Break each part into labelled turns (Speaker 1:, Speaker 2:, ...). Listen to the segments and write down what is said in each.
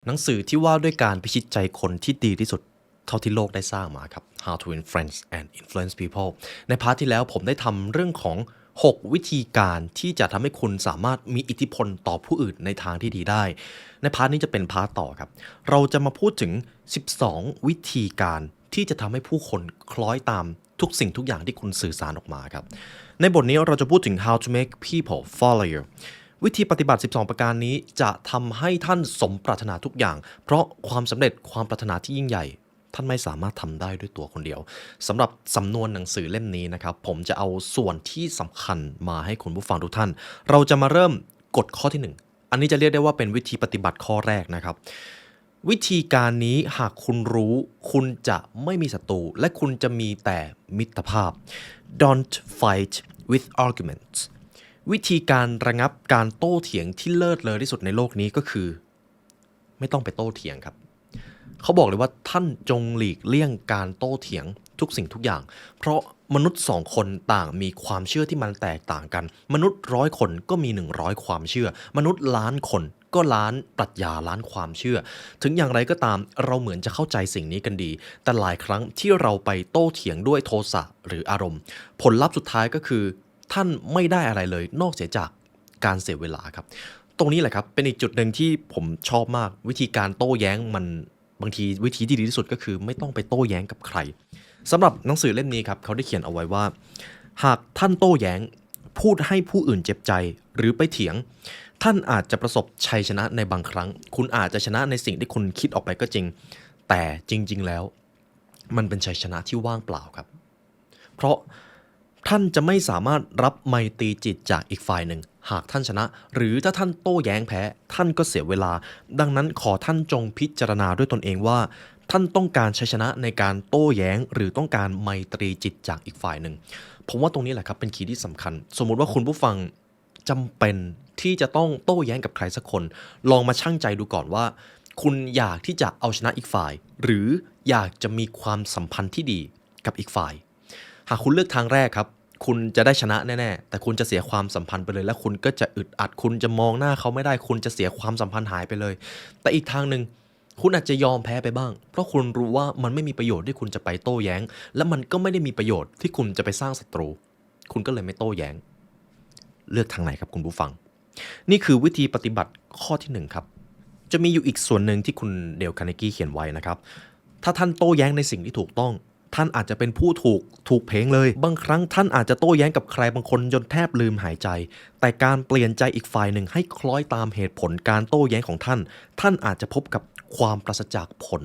Speaker 1: หนังสือที่ว่าด้วยการพิชิตใจคนที่ดีที่สุดเท่าที่โลกได้สร้างมาครับ How to Win Friends and Influence People ในพาร์ทที่แล้วผมได้ทำเรื่องของ6วิธีการที่จะทำให้คุณสามารถมีอิทธิพลต่อผู้อื่นในทางที่ดีได้ในพาร์ทนี้จะเป็นพาร์ทต่อครับเราจะมาพูดถึง12วิธีการที่จะทำให้ผู้คนคล้อยตามทุกสิ่งทุกอย่างที่คุณสื่อสารออกมาครับในบทนี้เราจะพูดถึง How to make people follow youวิธีปฏิบัติ12ประการนี้จะทำให้ท่านสมปรารถนาทุกอย่างเพราะความสำเร็จความปรารถนาที่ยิ่งใหญ่ท่านไม่สามารถทำได้ด้วยตัวคนเดียวสำหรับสำนวนหนังสือเล่มนี้นะครับผมจะเอาส่วนที่สำคัญมาให้คุณผู้ฟังทุกท่านเราจะมาเริ่มกฎข้อที่1อันนี้จะเรียกได้ว่าเป็นวิธีปฏิบัติข้อแรกนะครับวิธีการนี้หากคุณรู้คุณจะไม่มีศัตรูและคุณจะมีแต่มิตรภาพ Don't fight with argumentsวิธีการระงับการโต้เถียงที่เลิศเลอที่สุดในโลกนี้ก็คือไม่ต้องไปโต้เถียงครับเขาบอกเลยว่าท่านจงหลีกเลี่ยงการโต้เถียงทุกสิ่งทุกอย่างเพราะมนุษย์2คนต่างมีความเชื่อที่มันแตกต่างกันมนุษย์100คนก็มี100ความเชื่อมนุษย์ล้านคนก็ล้านปรัชญาล้านความเชื่อถึงอย่างไรก็ตามเราเหมือนจะเข้าใจสิ่งนี้กันดีแต่หลายครั้งที่เราไปโต้เถียงด้วยโทสะหรืออารมณ์ผลลัพธ์สุดท้ายก็คือท่านไม่ได้อะไรเลยนอกเสียจากการเสียเวลาครับตรงนี้แหละครับเป็นอีกจุดหนึ่งที่ผมชอบมากวิธีการโต้แย้งมันบางทีวิธีที่ดีที่สุดก็คือไม่ต้องไปโต้แย้งกับใครสำหรับหนังสือเล่มนี้ครับเขาได้เขียนเอาไว้ว่าหากท่านโต้แย้งพูดให้ผู้อื่นเจ็บใจหรือไปเถียงท่านอาจจะประสบชัยชนะในบางครั้งคุณอาจจะชนะในสิ่งที่คุณคิดออกไปก็จริงแต่จริงๆแล้วมันเป็นชัยชนะที่ว่างเปล่าครับเพราะท่านจะไม่สามารถรับไมตรีจิตจากอีกฝ่ายหนึ่งหากท่านชนะหรือถ้าท่านโต้แย้งแพ้ท่านก็เสียเวลาดังนั้นขอท่านจงพิจารณาด้วยตนเองว่าท่านต้องการชัยชนะในการโต้แย้งหรือต้องการไมตรีจิตจากอีกฝ่ายหนึ่งผมว่าตรงนี้แหละครับเป็นคีย์ที่สำคัญสมมุติว่าคุณผู้ฟังจำเป็นที่จะต้องโต้แย้งกับใครสักคนลองมาชั่งใจดูก่อนว่าคุณอยากที่จะเอาชนะอีกฝ่ายหรืออยากจะมีความสัมพันธ์ที่ดีกับอีกฝ่ายหากคุณเลือกทางแรกครับคุณจะได้ชนะแน่ๆแต่คุณจะเสียความสัมพันธ์ไปเลยและคุณก็จะอึดอัดคุณจะมองหน้าเขาไม่ได้คุณจะเสียความสัมพันธ์หายไปเลยแต่อีกทางหนึ่งคุณอาจจะยอมแพ้ไปบ้างเพราะคุณรู้ว่ามันไม่มีประโยชน์ที่คุณจะไปโต้แย้งและมันก็ไม่ได้มีประโยชน์ที่คุณจะไปสร้างศัตรูคุณก็เลยไม่โต้แย้งเลือกทางไหนครับคุณผู้ฟังนี่คือวิธีปฏิบัติข้อที่1ครับจะมีอยู่อีกส่วนหนึ่งที่คุณเดลคาร์เนกีเขียนไว้นะครับถ้าท่านโต้แย้งในสิ่งที่ถูกต้องท่านอาจจะเป็นผู้ถูกเพลงเลยบางครั้งท่านอาจจะโต้แย้งกับใครบางคนจนแทบลืมหายใจแต่การเปลี่ยนใจอีกฝ่ายหนึ่งให้คล้อยตามเหตุผลการโต้แย้งของท่านท่านอาจจะพบกับความปราศจากผล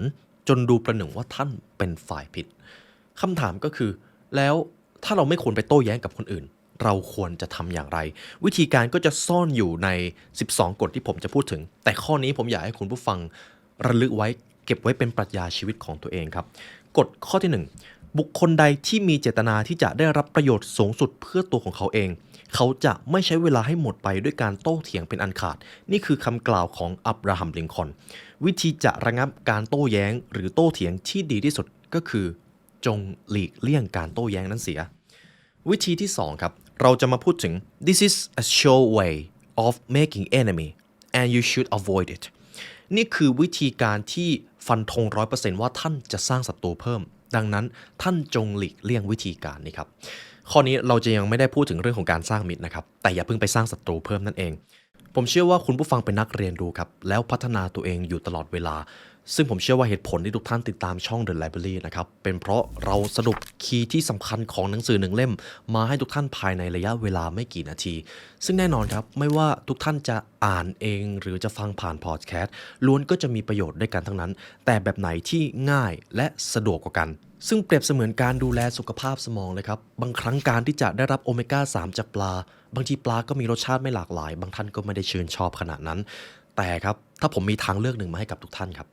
Speaker 1: จนดูประหนึ่งว่าท่านเป็นฝ่ายผิดคำถามก็คือแล้วถ้าเราไม่ควรไปโต้แย้งกับคนอื่นเราควรจะทำอย่างไรวิธีการก็จะซ่อนอยู่ใน12กฎที่ผมจะพูดถึงแต่ข้อนี้ผมอยากให้คุณผู้ฟังระลึกไว้เก็บไว้เป็นปรัชญาชีวิตของตัวเองครับกฎข้อที่1บุคคลใดที่มีเจตนาที่จะได้รับประโยชน์สูงสุดเพื่อตัวของเขาเองเขาจะไม่ใช้เวลาให้หมดไปด้วยการโต้เถียงเป็นอันขาดนี่คือคำกล่าวของอับราฮัมลิงคอล์นวิธีจะระงับการโต้แย้งหรือโต้เถียงที่ดีที่สุดก็คือจงหลีกเลี่ยงการโต้แย้งนั้นเสียวิธีที่2ครับเราจะมาพูดถึง this is a sure way of making enemy and you should avoid it นี่คือวิธีการที่ฟันธง 100% ว่าท่านจะสร้างศัตรูเพิ่มดังนั้นท่านจงหลีกเลี่ยงวิธีการนี้ครับข้อนี้เราจะยังไม่ได้พูดถึงเรื่องของการสร้างมิตรนะครับแต่อย่าเพิ่งไปสร้างศัตรูเพิ่มนั่นเองผมเชื่อว่าคุณผู้ฟังเป็นนักเรียนรู้ครับแล้วพัฒนาตัวเองอยู่ตลอดเวลาซึ่งผมเชื่อว่าเหตุผลที่ทุกท่านติดตามช่อง The Library นะครับเป็นเพราะเราสรุปคีย์ที่สำคัญของหนังสือ1เล่มมาให้ทุกท่านภายในระยะเวลาไม่กี่นาทีซึ่งแน่นอนครับไม่ว่าทุกท่านจะอ่านเองหรือจะฟังผ่านพอดแคสต์ล้วนก็จะมีประโยชน์ด้วยกันทั้งนั้นแต่แบบไหนที่ง่ายและสะดวกกว่ากันซึ่งเปรียบเสมือนการดูแลสุขภาพสมองเลยครับบางครั้งการที่จะได้รับโอเมก้า3จากปลาบางทีปลาก็มีรสชาติไม่หลากหลายบางท่านก็ไม่ได้ชื่นชอบขนาดนั้นแต่ครับถ้าผมมีทางเลือกหนึ่งมาให้กับทุกท่านครับ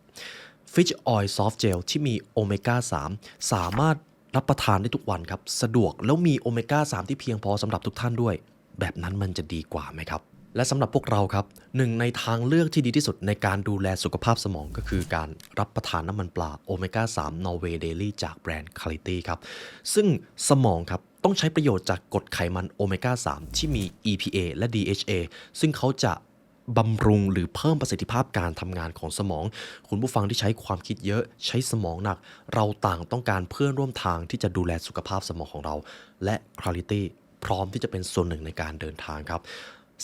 Speaker 1: Fish Oil Soft Gel ที่มีโอเมก้า3สามารถรับประทานได้ทุกวันครับสะดวกแล้วมีโอเมก้า3ที่เพียงพอสำหรับทุกท่านด้วยแบบนั้นมันจะดีกว่าไหมครับและสำหรับพวกเราครับหนึ่งในทางเลือกที่ดีที่สุดในการดูแลสุขภาพสมองก็คือการรับประทานน้ำมันปลาโอเมก้า3 Norway Daily จากแบรนด์ Quality ครับซึ่งสมองครับต้องใช้ประโยชน์จากกรดไขมันโอเมก้า3ที่มี EPA และ DHA ซึ่งเขาจะ บำรุงหรือเพิ่มประสิทธิภาพการทำงานของสมองคุณผู้ฟังที่ใช้ความคิดเยอะใช้สมองหนักเราต่างต้องการเพื่อนร่วมทางที่จะดูแลสุขภาพสมองของเราและ Clarity พร้อมที่จะเป็นส่วนหนึ่งในการเดินทางครับ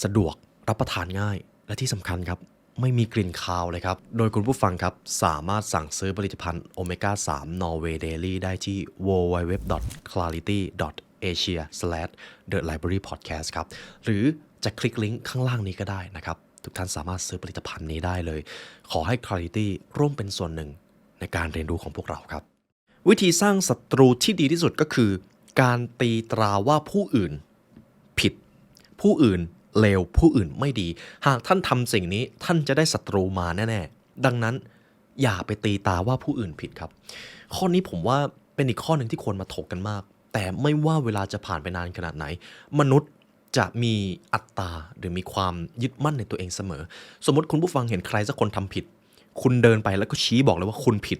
Speaker 1: สะดวกรับประทานง่ายและที่สำคัญครับไม่มีกลิ่นคาวเลยครับโดยคุณผู้ฟังครับสามารถสั่งซื้อผลิตภัณฑ์โอเมก้า3 Norway Daily ได้ที่ www.clarity.asia/The Library Podcast ครับหรือจะคลิกลิงก์ข้างล่างนี้ก็ได้นะครับทุกท่านสามารถซื้อผลิตภัณฑ์นี้ได้เลยขอให้ Clarity ร่วมเป็นส่วนหนึ่งในการเรียนรู้ของพวกเราครับวิธีสร้างศัตรูที่ดีที่สุดก็คือการตีตราว่าผู้อื่นผิดผู้อื่นเลวผู้อื่นไม่ดีหากท่านทำสิ่งนี้ท่านจะได้ศัตรูมาแน่ๆดังนั้นอย่าไปตีตาว่าผู้อื่นผิดครับข้อนี้ผมว่าเป็นอีกข้อหนึ่งที่ควรมาถกกันมากแต่ไม่ว่าเวลาจะผ่านไปนานขนาดไหนมนุษย์จะมีอัตตาหรือมีความยึดมั่นในตัวเองเสมอสมมติคุณผู้ฟังเห็นใครสักคนทำผิดคุณเดินไปแล้วก็ชี้บอกเลยว่าคุณผิด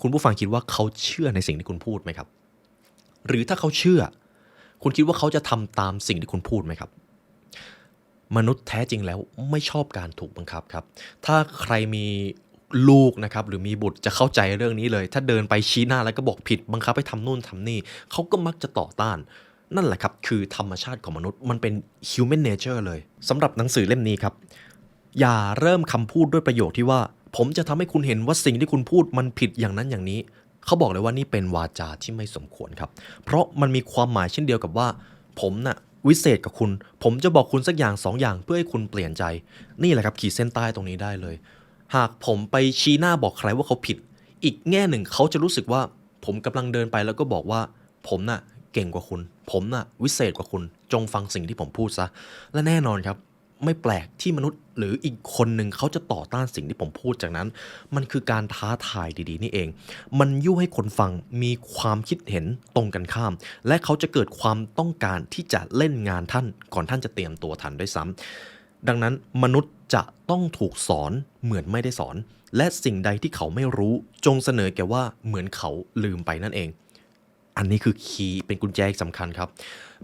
Speaker 1: คุณผู้ฟังคิดว่าเขาเชื่อในสิ่งที่คุณพูดไหมครับหรือถ้าเขาเชื่อคุณคิดว่าเขาจะทำตามสิ่งที่คุณพูดไหมครับมนุษย์แท้จริงแล้วไม่ชอบการถูกบังคับครับถ้าใครมีลูกนะครับหรือมีบุตรจะเข้าใจเรื่องนี้เลยถ้าเดินไปชี้หน้าแล้วก็บอกผิดบังคับให้ทำนู่นทำนี่เขาก็มักจะต่อต้านนั่นแหละครับคือธรรมชาติของมนุษย์มันเป็น human nature เลยสำหรับหนังสือเล่มนี้ครับอย่าเริ่มคำพูดด้วยประโยคที่ว่าผมจะทำให้คุณเห็นว่าสิ่งที่คุณพูดมันผิดอย่างนั้นอย่างนี้เขาบอกเลยว่านี่เป็นวาจาที่ไม่สมควรครับเพราะมันมีความหมายเช่นเดียวกับว่าผมน่ะวิเศษกับคุณผมจะบอกคุณสักอย่างสองอย่างเพื่อให้คุณเปลี่ยนใจนี่แหละครับขีดเส้นใต้ตรงนี้ได้เลยหากผมไปชี้หน้าบอกใครว่าเขาผิดอีกแง่หนึ่งเขาจะรู้สึกว่าผมกำลังเดินไปแล้วก็บอกว่าผมน่ะเก่งกว่าคุณผมน่ะวิเศษกว่าคุณจงฟังสิ่งที่ผมพูดซะและแน่นอนครับไม่แปลกที่มนุษย์หรืออีกคนหนึ่งเขาจะต่อต้านสิ่งที่ผมพูดจากนั้นมันคือการท้าทายดีๆนี่เองมันยั่วให้คนฟังมีความคิดเห็นตรงกันข้ามและเขาจะเกิดความต้องการที่จะเล่นงานท่านก่อนท่านจะเตรียมตัวทันด้วยซ้ำดังนั้นมนุษย์จะต้องถูกสอนเหมือนไม่ได้สอนและสิ่งใดที่เขาไม่รู้จงเสนอแก่ว่าเหมือนเขาลืมไปนั่นเองอันนี้คือคีย์เป็นกุญแจสำคัญครับ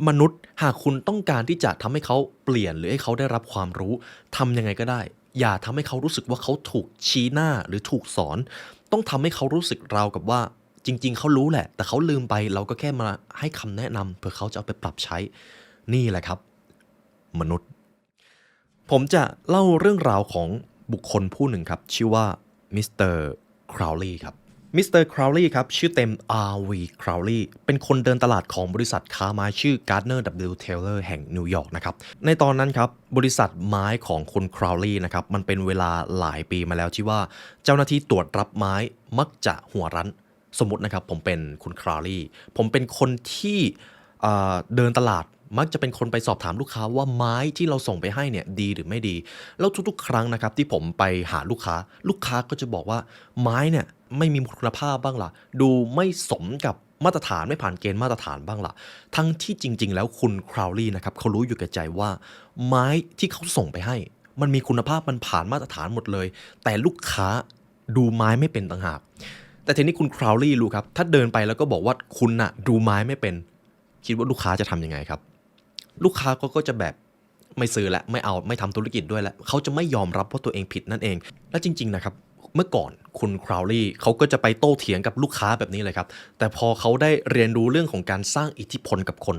Speaker 1: มนุษย์หากคุณต้องการที่จะทำให้เขาเปลี่ยนหรือให้เขาได้รับความรู้ทำยังไงก็ได้อย่าทำให้เขารู้สึกว่าเขาถูกชี้หน้าหรือถูกสอนต้องทำให้เขารู้สึกราวกับว่าจริงๆเขารู้แหละแต่เขาลืมไปเราก็แค่มาให้คำแนะนำเพื่อเขาจะเอาไปปรับใช้นี่แหละครับมนุษย์ผมจะเล่าเรื่องราวของบุคคลผู้หนึ่งครับชื่อว่ามิสเตอร์คราวลีย์ครับมิสเตอร์คราวลีย์ครับชื่อเต็ม R.V. Crowley เป็นคนเดินตลาดของบริษัทค้าไม้ชื่อ Gardner W. Taylor แห่งนิวยอร์กนะครับในตอนนั้นครับบริษัทไม้ของคุณคราวลีย์นะครับมันเป็นเวลาหลายปีมาแล้วที่ว่าเจ้าหน้าที่ตรวจรับไม้มักจะหัวรั้นสมมตินะครับผมเป็นคุณคราวลีย์ผมเป็นคนที่เดินตลาดมักจะเป็นคนไปสอบถามลูกค้าว่าไม้ที่เราส่งไปให้เนี่ยดีหรือไม่ดีแล้วทุกๆครั้งนะครับที่ผมไปหาลูกค้าก็จะบอกว่าไม้เนี่ยไม่มีคุณภาพบ้างล่ะดูไม่สมกับมาตรฐานไม่ผ่านเกณฑ์มาตรฐานบ้างล่ะทั้งที่จริงๆแล้วคุณคราวลีย์นะครับเขารู้อยู่แก่ใจว่าไม้ที่เขาส่งไปให้มันมีคุณภาพมันผ่านมาตรฐานหมดเลยแต่ลูกค้าดูไม้ไม่เป็นต่างหากแต่ทีนี้คุณคราวลีย์รู้ครับถ้าเดินไปแล้วก็บอกว่าคุณน่ะดูไม้ไม่เป็นคิดว่าลูกค้าจะทำยังไงครับลูกค้าก็จะแบบไม่ซื้อและไม่เอาไม่ทำธุรกิจด้วยแล้วเขาจะไม่ยอมรับว่าตัวเองผิดนั่นเองและจริงๆนะครับเมื่อก่อนคุณคราวลีย์เขาก็จะไปโต้เถียงกับลูกค้าแบบนี้เลยครับแต่พอเขาได้เรียนรู้เรื่องของการสร้างอิทธิพลกับคน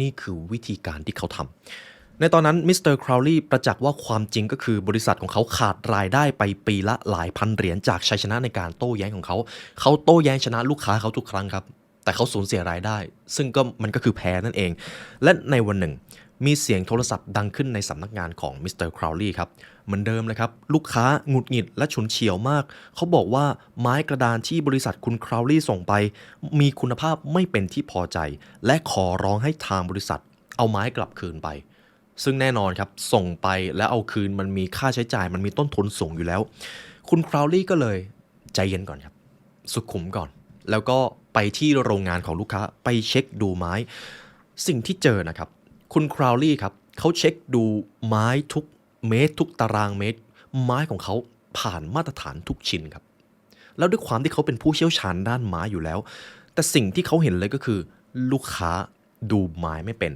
Speaker 1: นี่คือวิธีการที่เขาทำในตอนนั้นมิสเตอร์คราวลีย์ประจักษ์ว่าความจริงก็คือบริษัทของเขาขาดรายได้ไปปีละหลายพันเหรียญจากชัยชนะในการโต้แย้งของเขาโต้แย้งชนะลูกค้าเขาทุกครั้งครับแต่เขาสูญเสียรายได้ซึ่งมันก็คือแพ้นั่นเองและในวันหนึ่งมีเสียงโทรศัพท์ดังขึ้นในสำนักงานของมิสเตอร์คราวลีย์ครับเหมือนเดิมเลยครับลูกค้าหงุดหงิดและฉุนเฉียวมากเขาบอกว่าไม้กระดานที่บริษัทคุณคราวลีย์ส่งไปมีคุณภาพไม่เป็นที่พอใจและขอร้องให้ทางบริษัทเอาไม้กลับคืนไปซึ่งแน่นอนครับส่งไปแล้วเอาคืนมันมีค่าใช้จ่ายมันมีต้นทุนสูงอยู่แล้วคุณคราวลีย์ก็เลยใจเย็นก่อนครับสุขุมก่อนแล้วก็ไปที่โรงงานของลูกค้าไปเช็คดูไม้สิ่งที่เจอนะครับคุณคราวลีย์ครับเขาเช็คดูไม้ทุกเมตรทุกตารางเมตรไม้ของเขาผ่านมาตรฐานทุกชิ้นครับแล้วด้วยความที่เขาเป็นผู้เชี่ยวชาญด้านไม้อยู่แล้วแต่สิ่งที่เขาเห็นเลยก็คือลูกค้าดูไม้ไม่เป็น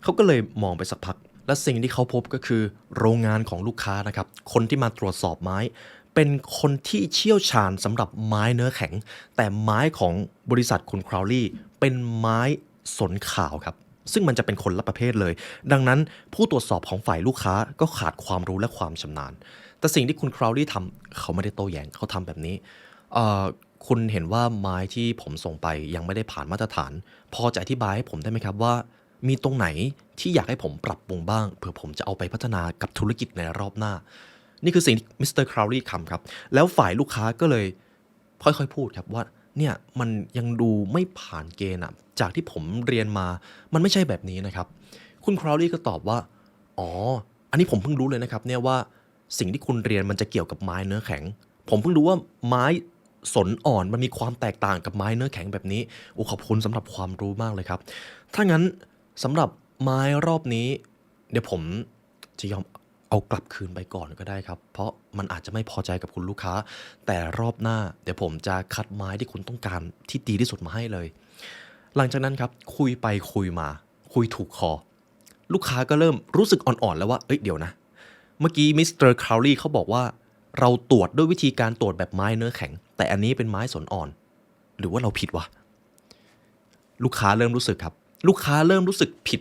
Speaker 1: เขาก็เลยมองไปสักพัก และสิ่งที่เขาพบก็คือโรงงานของลูกค้านะครับคนที่มาตรวจสอบไม้เป็นคนที่เชี่ยวชาญสำหรับไม้เนื้อแข็งแต่ไม้ของบริษัทคุณคราวลี่เป็นไม้สนขาวครับซึ่งมันจะเป็นคนละประเภทเลยดังนั้นผู้ตรวจสอบของฝ่ายลูกค้าก็ขาดความรู้และความชำนาญแต่สิ่งที่คุณคราวลี่ทำเขาไม่ได้โต้แย้งเขาทำแบบนี้เอ่อคุณเห็นว่าไม้ที่ผมส่งไปยังไม่ได้ผ่านมาตรฐานพอจะอธิบายให้ผมได้ไหมครับว่ามีตรงไหนที่อยากให้ผมปรับปรุงบ้างเผื่อผมจะเอาไปพัฒนากับธุรกิจในรอบหน้านี่คือสิ่งที่มิสเตอร์คราวลี่ทำครับแล้วฝ่ายลูกค้าก็เลยค่อยๆพูดครับว่าเนี่ยมันยังดูไม่ผ่านเกณฑ์อะจากที่ผมเรียนมามันไม่ใช่แบบนี้นะครับคุณคราวลี่ก็ตอบว่าอ๋ออันนี้ผมเพิ่งรู้เลยนะครับเนี่ยว่าสิ่งที่คุณเรียนมันจะเกี่ยวกับไม้เนื้อแข็งผมเพิ่งรู้ว่าไม้สนอ่อนมันมีความแตกต่างกับไม้เนื้อแข็งแบบนี้โอ้ขอบคุณสำหรับความรู้มากเลยครับถ้างั้นสำหรับไม้รอบนี้เดี๋ยวผมจะยอมเอากลับคืนไปก่อนก็ได้ครับเพราะมันอาจจะไม่พอใจกับคุณลูกค้าแต่รอบหน้าเดี๋ยวผมจะคัดไม้ที่คุณต้องการที่ดีที่สุดมาให้เลยหลังจากนั้นครับคุยไปคุยมาคุยถูกคอลูกค้าก็เริ่มรู้สึกอ่อนๆแล้วว่าเอ้ยเดี๋ยวนะเมื่อกี้มิสเตอร์คราวลี่เขาบอกว่าเราตรวจด้วยวิธีการตรวจแบบไม้เนื้อแข็งแต่อันนี้เป็นไม้สนอ่อนหรือว่าเราผิดวะลูกค้าเริ่มรู้สึกครับลูกค้าเริ่มรู้สึกผิด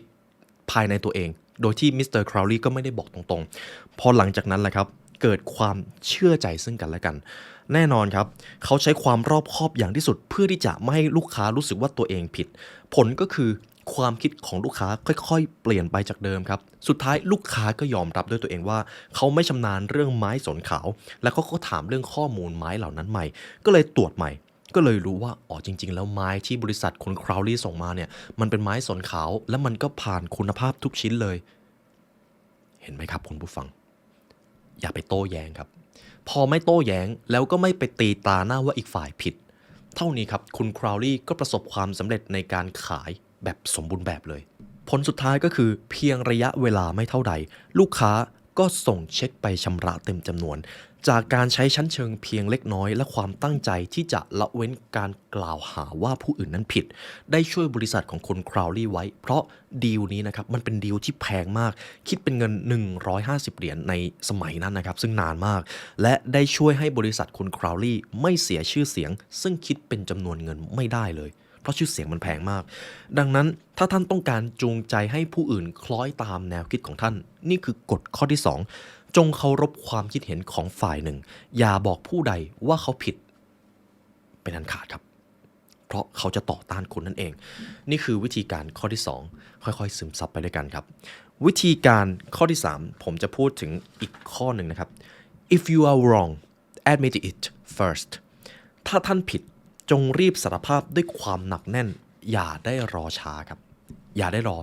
Speaker 1: ภายในตัวเองโดยที่มิสเตอร์คราวลี่ก็ไม่ได้บอกตรงๆพอหลังจากนั้นแหละครับเกิดความเชื่อใจซึ่งกันและกันแน่นอนครับเขาใช้ความรอบคอบอย่างที่สุดเพื่อที่จะไม่ให้ลูกค้ารู้สึกว่าตัวเองผิดผลก็คือความคิดของลูกค้าค่อยๆเปลี่ยนไปจากเดิมครับสุดท้ายลูกค้าก็ยอมรับด้วยตัวเองว่าเขาไม่ชำนาญเรื่องไม้สนขาวแล้วก็ถามเรื่องข้อมูลไม้เหล่านั้นใหม่ก็เลยตรวจใหม่ก็เลยรู้ว่าอ๋อจริงๆแล้วไม้ที่บริษัทคุณคราวลี่ส่งมาเนี่ยมันเป็นไม้สนขาวและมันก็ผ่านคุณภาพทุกชิ้นเลยเห็นไหมครับคุณผู้ฟังอย่าไปโต้แย้งครับพอไม่โต้แย้งแล้วก็ไม่ไปตีตาหน้าว่าอีกฝ่ายผิดเท่านี้ครับคุณคราวลี่ก็ประสบความสำเร็จในการขายแบบสมบูรณ์แบบเลยผลสุดท้ายก็คือเพียงระยะเวลาไม่เท่าใดลูกค้าก็ส่งเช็คไปชำระเต็มจำนวนจากการใช้ชั้นเชิงเพียงเล็กน้อยและความตั้งใจที่จะละเว้นการกล่าวหาว่าผู้อื่นนั้นผิดได้ช่วยบริษัทของคุณคราวลี่ไว้เพราะดีลนี้นะครับมันเป็นดีลที่แพงมากคิดเป็นเงิน150เหรียญในสมัยนั้นนะครับซึ่งนานมากและได้ช่วยให้บริษัทคุณคราวลี่ไม่เสียชื่อเสียงซึ่งคิดเป็นจำนวนเงินไม่ได้เลยเพราะชื่อเสียงมันแพงมากดังนั้นถ้าท่านต้องการจูงใจให้ผู้อื่นคล้อยตามแนวคิดของท่านนี่คือกฎข้อที่2จงเคารพความคิดเห็นของฝ่ายหนึ่งอย่าบอกผู้ใดว่าเขาผิดเป็นอันขาดครับเพราะเขาจะต่อต้านคุณนั่นเองนี่คือวิธีการข้อที่2ค่อยๆซึมซับไปด้วยกันครับวิธีการข้อที่3ผมจะพูดถึงอีกข้อหนึ่งนะครับ if you are wrong admit it first ถ้าท่านผิดจงรีบสารภาพด้วยความหนักแน่นอย่าได้รอช้าครับอย่าได้รอ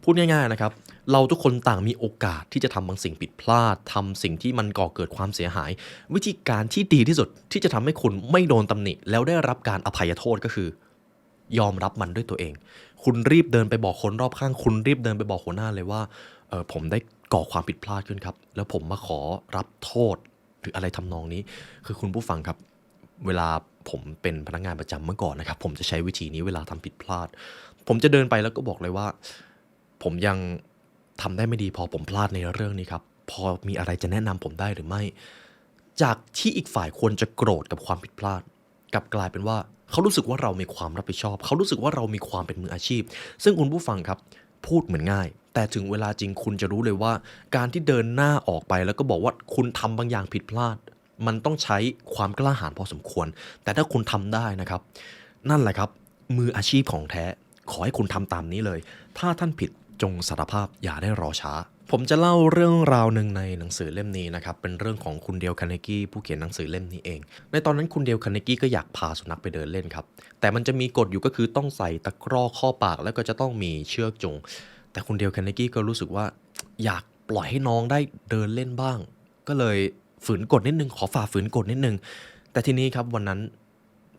Speaker 1: พูดง่ายๆนะครับเราทุกคนต่างมีโอกาสที่จะทำบางสิ่งผิดพลาดทำสิ่งที่มันก่อเกิดความเสียหายวิธีการที่ดีที่สุดที่จะทำให้คุณไม่โดนตำหนิแล้วได้รับการอภัยโทษก็คือยอมรับมันด้วยตัวเองคุณรีบเดินไปบอกคนรอบข้างคุณรีบเดินไปบอกหัวหน้าเลยว่าผมได้ก่อความผิดพลาดขึ้นครับแล้วผมมาขอรับโทษหรืออะไรทำนองนี้คือคุณผู้ฟังครับเวลาผมเป็นพนักงานประจำเมื่อก่อนนะครับผมจะใช้วิธีนี้เวลาทำผิดพลาดผมจะเดินไปแล้วก็บอกเลยว่าผมยังทำได้ไม่ดีพอผมพลาดในเรื่องนี้ครับพอมีอะไรจะแนะนำผมได้หรือไม่จากที่อีกฝ่ายควรจะโกรธกับความผิดพลาดกลับกลายเป็นว่าเขารู้สึกว่าเรามีความรับผิดชอบเขารู้สึกว่าเรามีความเป็นมืออาชีพซึ่งคุณผู้ฟังครับพูดเหมือนง่ายแต่ถึงเวลาจริงคุณจะรู้เลยว่าการที่เดินหน้าออกไปแล้วก็บอกว่าคุณทำบางอย่างผิดพลาดมันต้องใช้ความกล้าหาญพอสมควรแต่ถ้าคุณทำได้นะครับนั่นแหละครับมืออาชีพของแท้ขอให้คุณทำตามนี้เลยถ้าท่านผิดจงสารภาพอย่าได้รอช้าผมจะเล่าเรื่องราวหนึ่งในหนังสือเล่มนี้นะครับเป็นเรื่องของคุณเดล คาร์เนกีผู้เขียนหนังสือเล่มนี้เองในตอนนั้นคุณเดล คาร์เนกีก็อยากพาสุนัขไปเดินเล่นครับแต่มันจะมีกฎอยู่ก็คือต้องใส่ตะกร้อข้อปากแล้วก็จะต้องมีเชือกจูงแต่คุณเดล คาร์เนกีก็รู้สึกว่าอยากปล่อยให้น้องได้เดินเล่นบ้างก็เลยฝืนกฎนิดนึงขอฝ่าฝืนกฎนิดนึงแต่ทีนี้ครับวันนั้น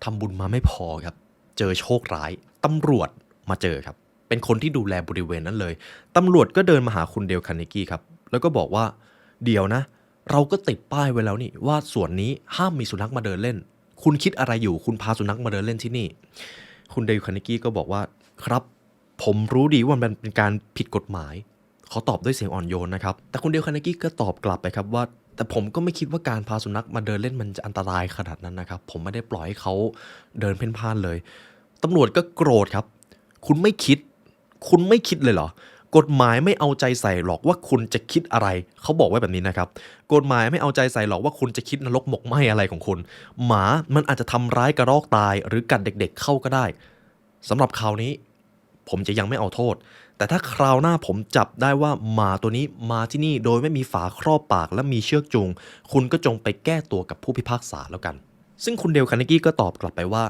Speaker 1: ทำบุญมาไม่พอครับเจอโชคร้ายตำรวจมาเจอครับเป็นคนที่ดูแลบริเวณนั้นเลยตำรวจก็เดินมาหาคุณเดล คาร์เนกีครับแล้วก็บอกว่าเดี๋ยวนะเราก็ติดป้ายไว้แล้วนี่ว่าส่วนนี้ห้ามมีสุนัขมาเดินเล่นคุณคิดอะไรอยู่คุณพาสุนัขมาเดินเล่นที่นี่คุณเดล คาร์เนกีก็บอกว่าครับผมรู้ดีว่ามันเป็นการผิดกฎหมาย เขาตอบด้วยเสียงอ่อนโยนนะครับแต่คุณเดลคาร์เนกี้ก็ตอบกลับไปครับว่าแต่ผมก็ไม่คิดว่าการพาสุนัขมาเดินเล่นมันจะอันตรายขนาดนั้นนะครับผมไม่ได้ปล่อยให้เขาเดินเพ่นพ่านเลยตำรวจก็โกรธครับคุณไม่คิดเลยเหรอกฎหมายไม่เอาใจใส่หรอกว่าคุณจะคิดอะไรเขาบอกไว้แบบนี้นะครับกฎหมายไม่เอาใจใส่หรอกว่าคุณจะคิดนรกหมกไหมอะไรของคุณหมามันอาจจะทำร้ายกระรอกตายหรือกัดเด็กๆเข้าก็ได้สำหรับคราวนี้ผมจะยังไม่เอาโทษแต่ถ้าคราวหน้าผมจับได้ว่าหมาตัวนี้มาที่นี่โดยไม่มีฝาครอบปากและมีเชือกจูงคุณก็จงไปแก้ตัวกับผู้พิพากษาแล้วกันซึ่งคุณเดลคาร์เนกี้ก็ตอบกลับไปว่า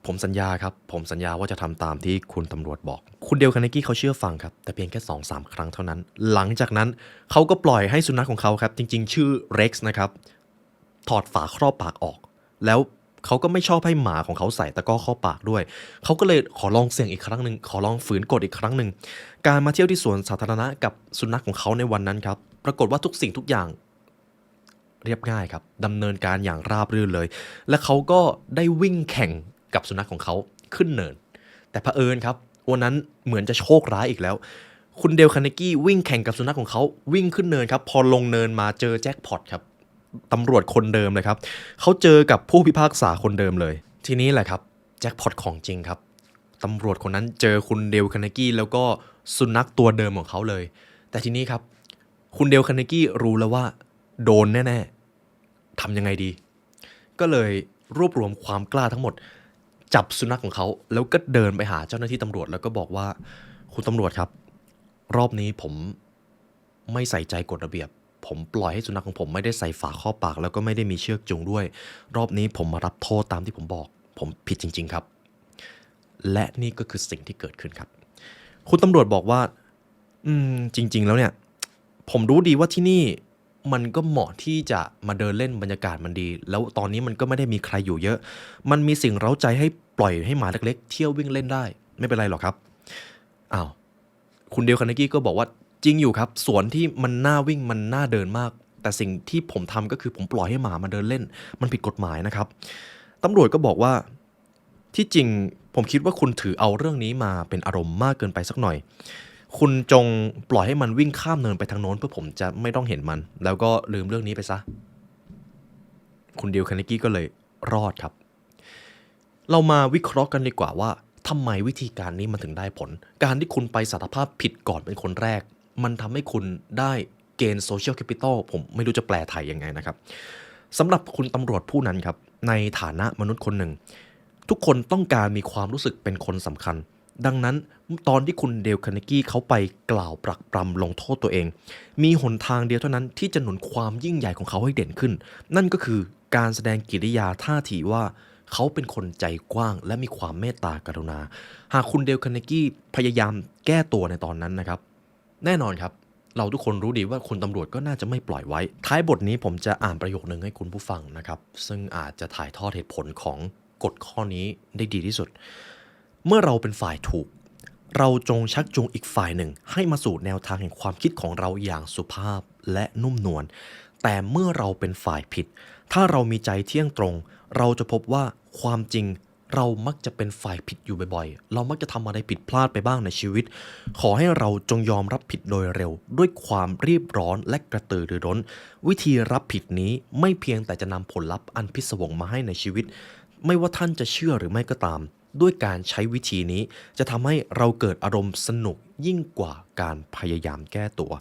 Speaker 1: ผมสัญญาครับผมสัญญาว่าจะทำตามที่คุณตำรวจบอกคุณเดลคาร์เนกี้เขาเชื่อฟังครับแต่เพียงแค่ 2-3 ครั้งเท่านั้นหลังจากนั้นเขาก็ปล่อยให้สุนัขของเขาครับจริงๆชื่อเร็กซ์นะครับถอดฝาครอบปากออกแล้วเขาก็ไม่ชอบให้หมาของเขาใส่ตะกร้อครอบปากด้วยเขาก็เลยขอลองเสี่ยงอีกครั้งหนึ่งขอลองฝืนกฎอีกครั้งหนึ่งการมาเที่ยวที่สวนสาธารณะกับสุนัขของเขาในวันนั้นครับปรากฏว่าทุกสิ่งทุกอย่างเรียบง่ายครับดำเนินการอย่างราบรื่นเลยและเขาก็ได้วิ่งแข่งกับสุนัขของเขาขึ้นเนินแต่เผอิญครับวันนั้นเหมือนจะโชคร้ายอีกแล้วคุณเดลคาร์เนกี้วิ่งแข่งกับสุนัขของเขาวิ่งขึ้นเนินครับพอลงเนินมาเจอแจ็คพอตครับตำรวจคนเดิมเลยครับเขาเจอกับผู้พิพากษาคนเดิมเลยทีนี้แหละครับแจ็คพอตของจริงครับตำรวจคนนั้นเจอคุณเดลคาร์เนกี้แล้วก็สุนัขตัวเดิมของเขาเลยแต่ทีนี้ครับคุณเดลคาร์เนกี้รู้แล้วว่าโดนแน่ๆทำยังไงดีก็เลยรวบรวมความกล้าทั้งหมดจับสุนัขของเขาแล้วก็เดินไปหาเจ้าหน้าที่ตำรวจแล้วก็บอกว่าคุณตำรวจครับรอบนี้ผมไม่ใส่ใจกฎระเบียบผมปล่อยให้สุนัขของผมไม่ได้ใส่ฝาครอบปากแล้วก็ไม่ได้มีเชือกจูงด้วยรอบนี้ผมมารับโทษตามที่ผมบอกผมผิดจริงๆครับและนี่ก็คือสิ่งที่เกิดขึ้นครับคุณตำรวจบอกว่าจริงๆแล้วเนี่ยผมรู้ดีว่าที่นี่มันก็เหมาะที่จะมาเดินเล่นบรรยากาศมันดีแล้วตอนนี้มันก็ไม่ได้มีใครอยู่เยอะมันมีสิ่งเร้าใจให้ปล่อยให้หมาเล็กๆเที่ยววิ่งเล่นได้ไม่เป็นไรหรอกครับอ้าวคุณเดลคาร์เนกี้ก็บอกว่าจริงอยู่ครับสวนที่มันน่าวิ่งมันน่าเดินมากแต่สิ่งที่ผมทำก็คือผมปล่อยให้หมามาเดินเล่นมันผิดกฎหมายนะครับตำรวจก็บอกว่าที่จริงผมคิดว่าคุณถือเอาเรื่องนี้มาเป็นอารมณ์มากเกินไปสักหน่อยคุณจงปล่อยให้มันวิ่งข้ามเนินไปทางโน้นเพื่อผมจะไม่ต้องเห็นมันแล้วก็ลืมเรื่องนี้ไปซะคุณเดลคาร์เนกี้ก็เลยรอดครับเรามาวิเคราะห์กันดีกว่าว่าทำไมวิธีการนี้มันถึงได้ผลการที่คุณไปสารภาพผิดก่อนเป็นคนแรกมันทำให้คุณได้เกณฑ์โซเชียลแคปิตอลผมไม่รู้จะแปลไทยยังไงนะครับสำหรับคุณตำรวจผู้นั้นครับในฐานะมนุษย์คนหนึ่งทุกคนต้องการมีความรู้สึกเป็นคนสำคัญดังนั้นตอนที่คุณเดลคาร์เนกี้เขาไปกล่าวปรักปรำลงโทษตัวเองมีหนทางเดียวเท่านั้นที่จะหนุนความยิ่งใหญ่ของเขาให้เด่นขึ้นนั่นก็คือการแสดงกิริยาท่าทีว่าเขาเป็นคนใจกว้างและมีความเมตตากรุณาหากคุณเดลคาร์เนกี้พยายามแก้ตัวในตอนนั้นนะครับแน่นอนครับเราทุกคนรู้ดีว่าคุณตำรวจก็น่าจะไม่ปล่อยไว้ท้ายบทนี้ผมจะอ่านประโยคนึงให้คุณผู้ฟังนะครับซึ่งอาจจะถ่ายทอดเหตุผลของกฎข้อนี้ได้ดีที่สุดเมื่อเราเป็นฝ่ายถูกเราจงชักจูงอีกฝ่ายหนึ่งให้มาสู่แนวทางแห่งความคิดของเราอย่างสุภาพและนุ่มนวลแต่เมื่อเราเป็นฝ่ายผิดถ้าเรามีใจเที่ยงตรงเราจะพบว่าความจริงเรามักจะเป็นฝ่ายผิดอยู่บ่อยๆเรามักจะทำอะไรผิดพลาดไปบ้างในชีวิตขอให้เราจงยอมรับผิดโดยเร็วด้วยความรีบร้อนและกระตือรือร้นวิธีรับผิดนี้ไม่เพียงแต่จะนำผลลัพธ์อันพิศวงมาให้ในชีวิตไม่ว่าท่านจะเชื่อหรือไม่ก็ตามด้วยการใช้วิธีนี้จะทำให้เราเกิดอารมณ์สนุกยิ่งกว่าการพยายามแก้ตัว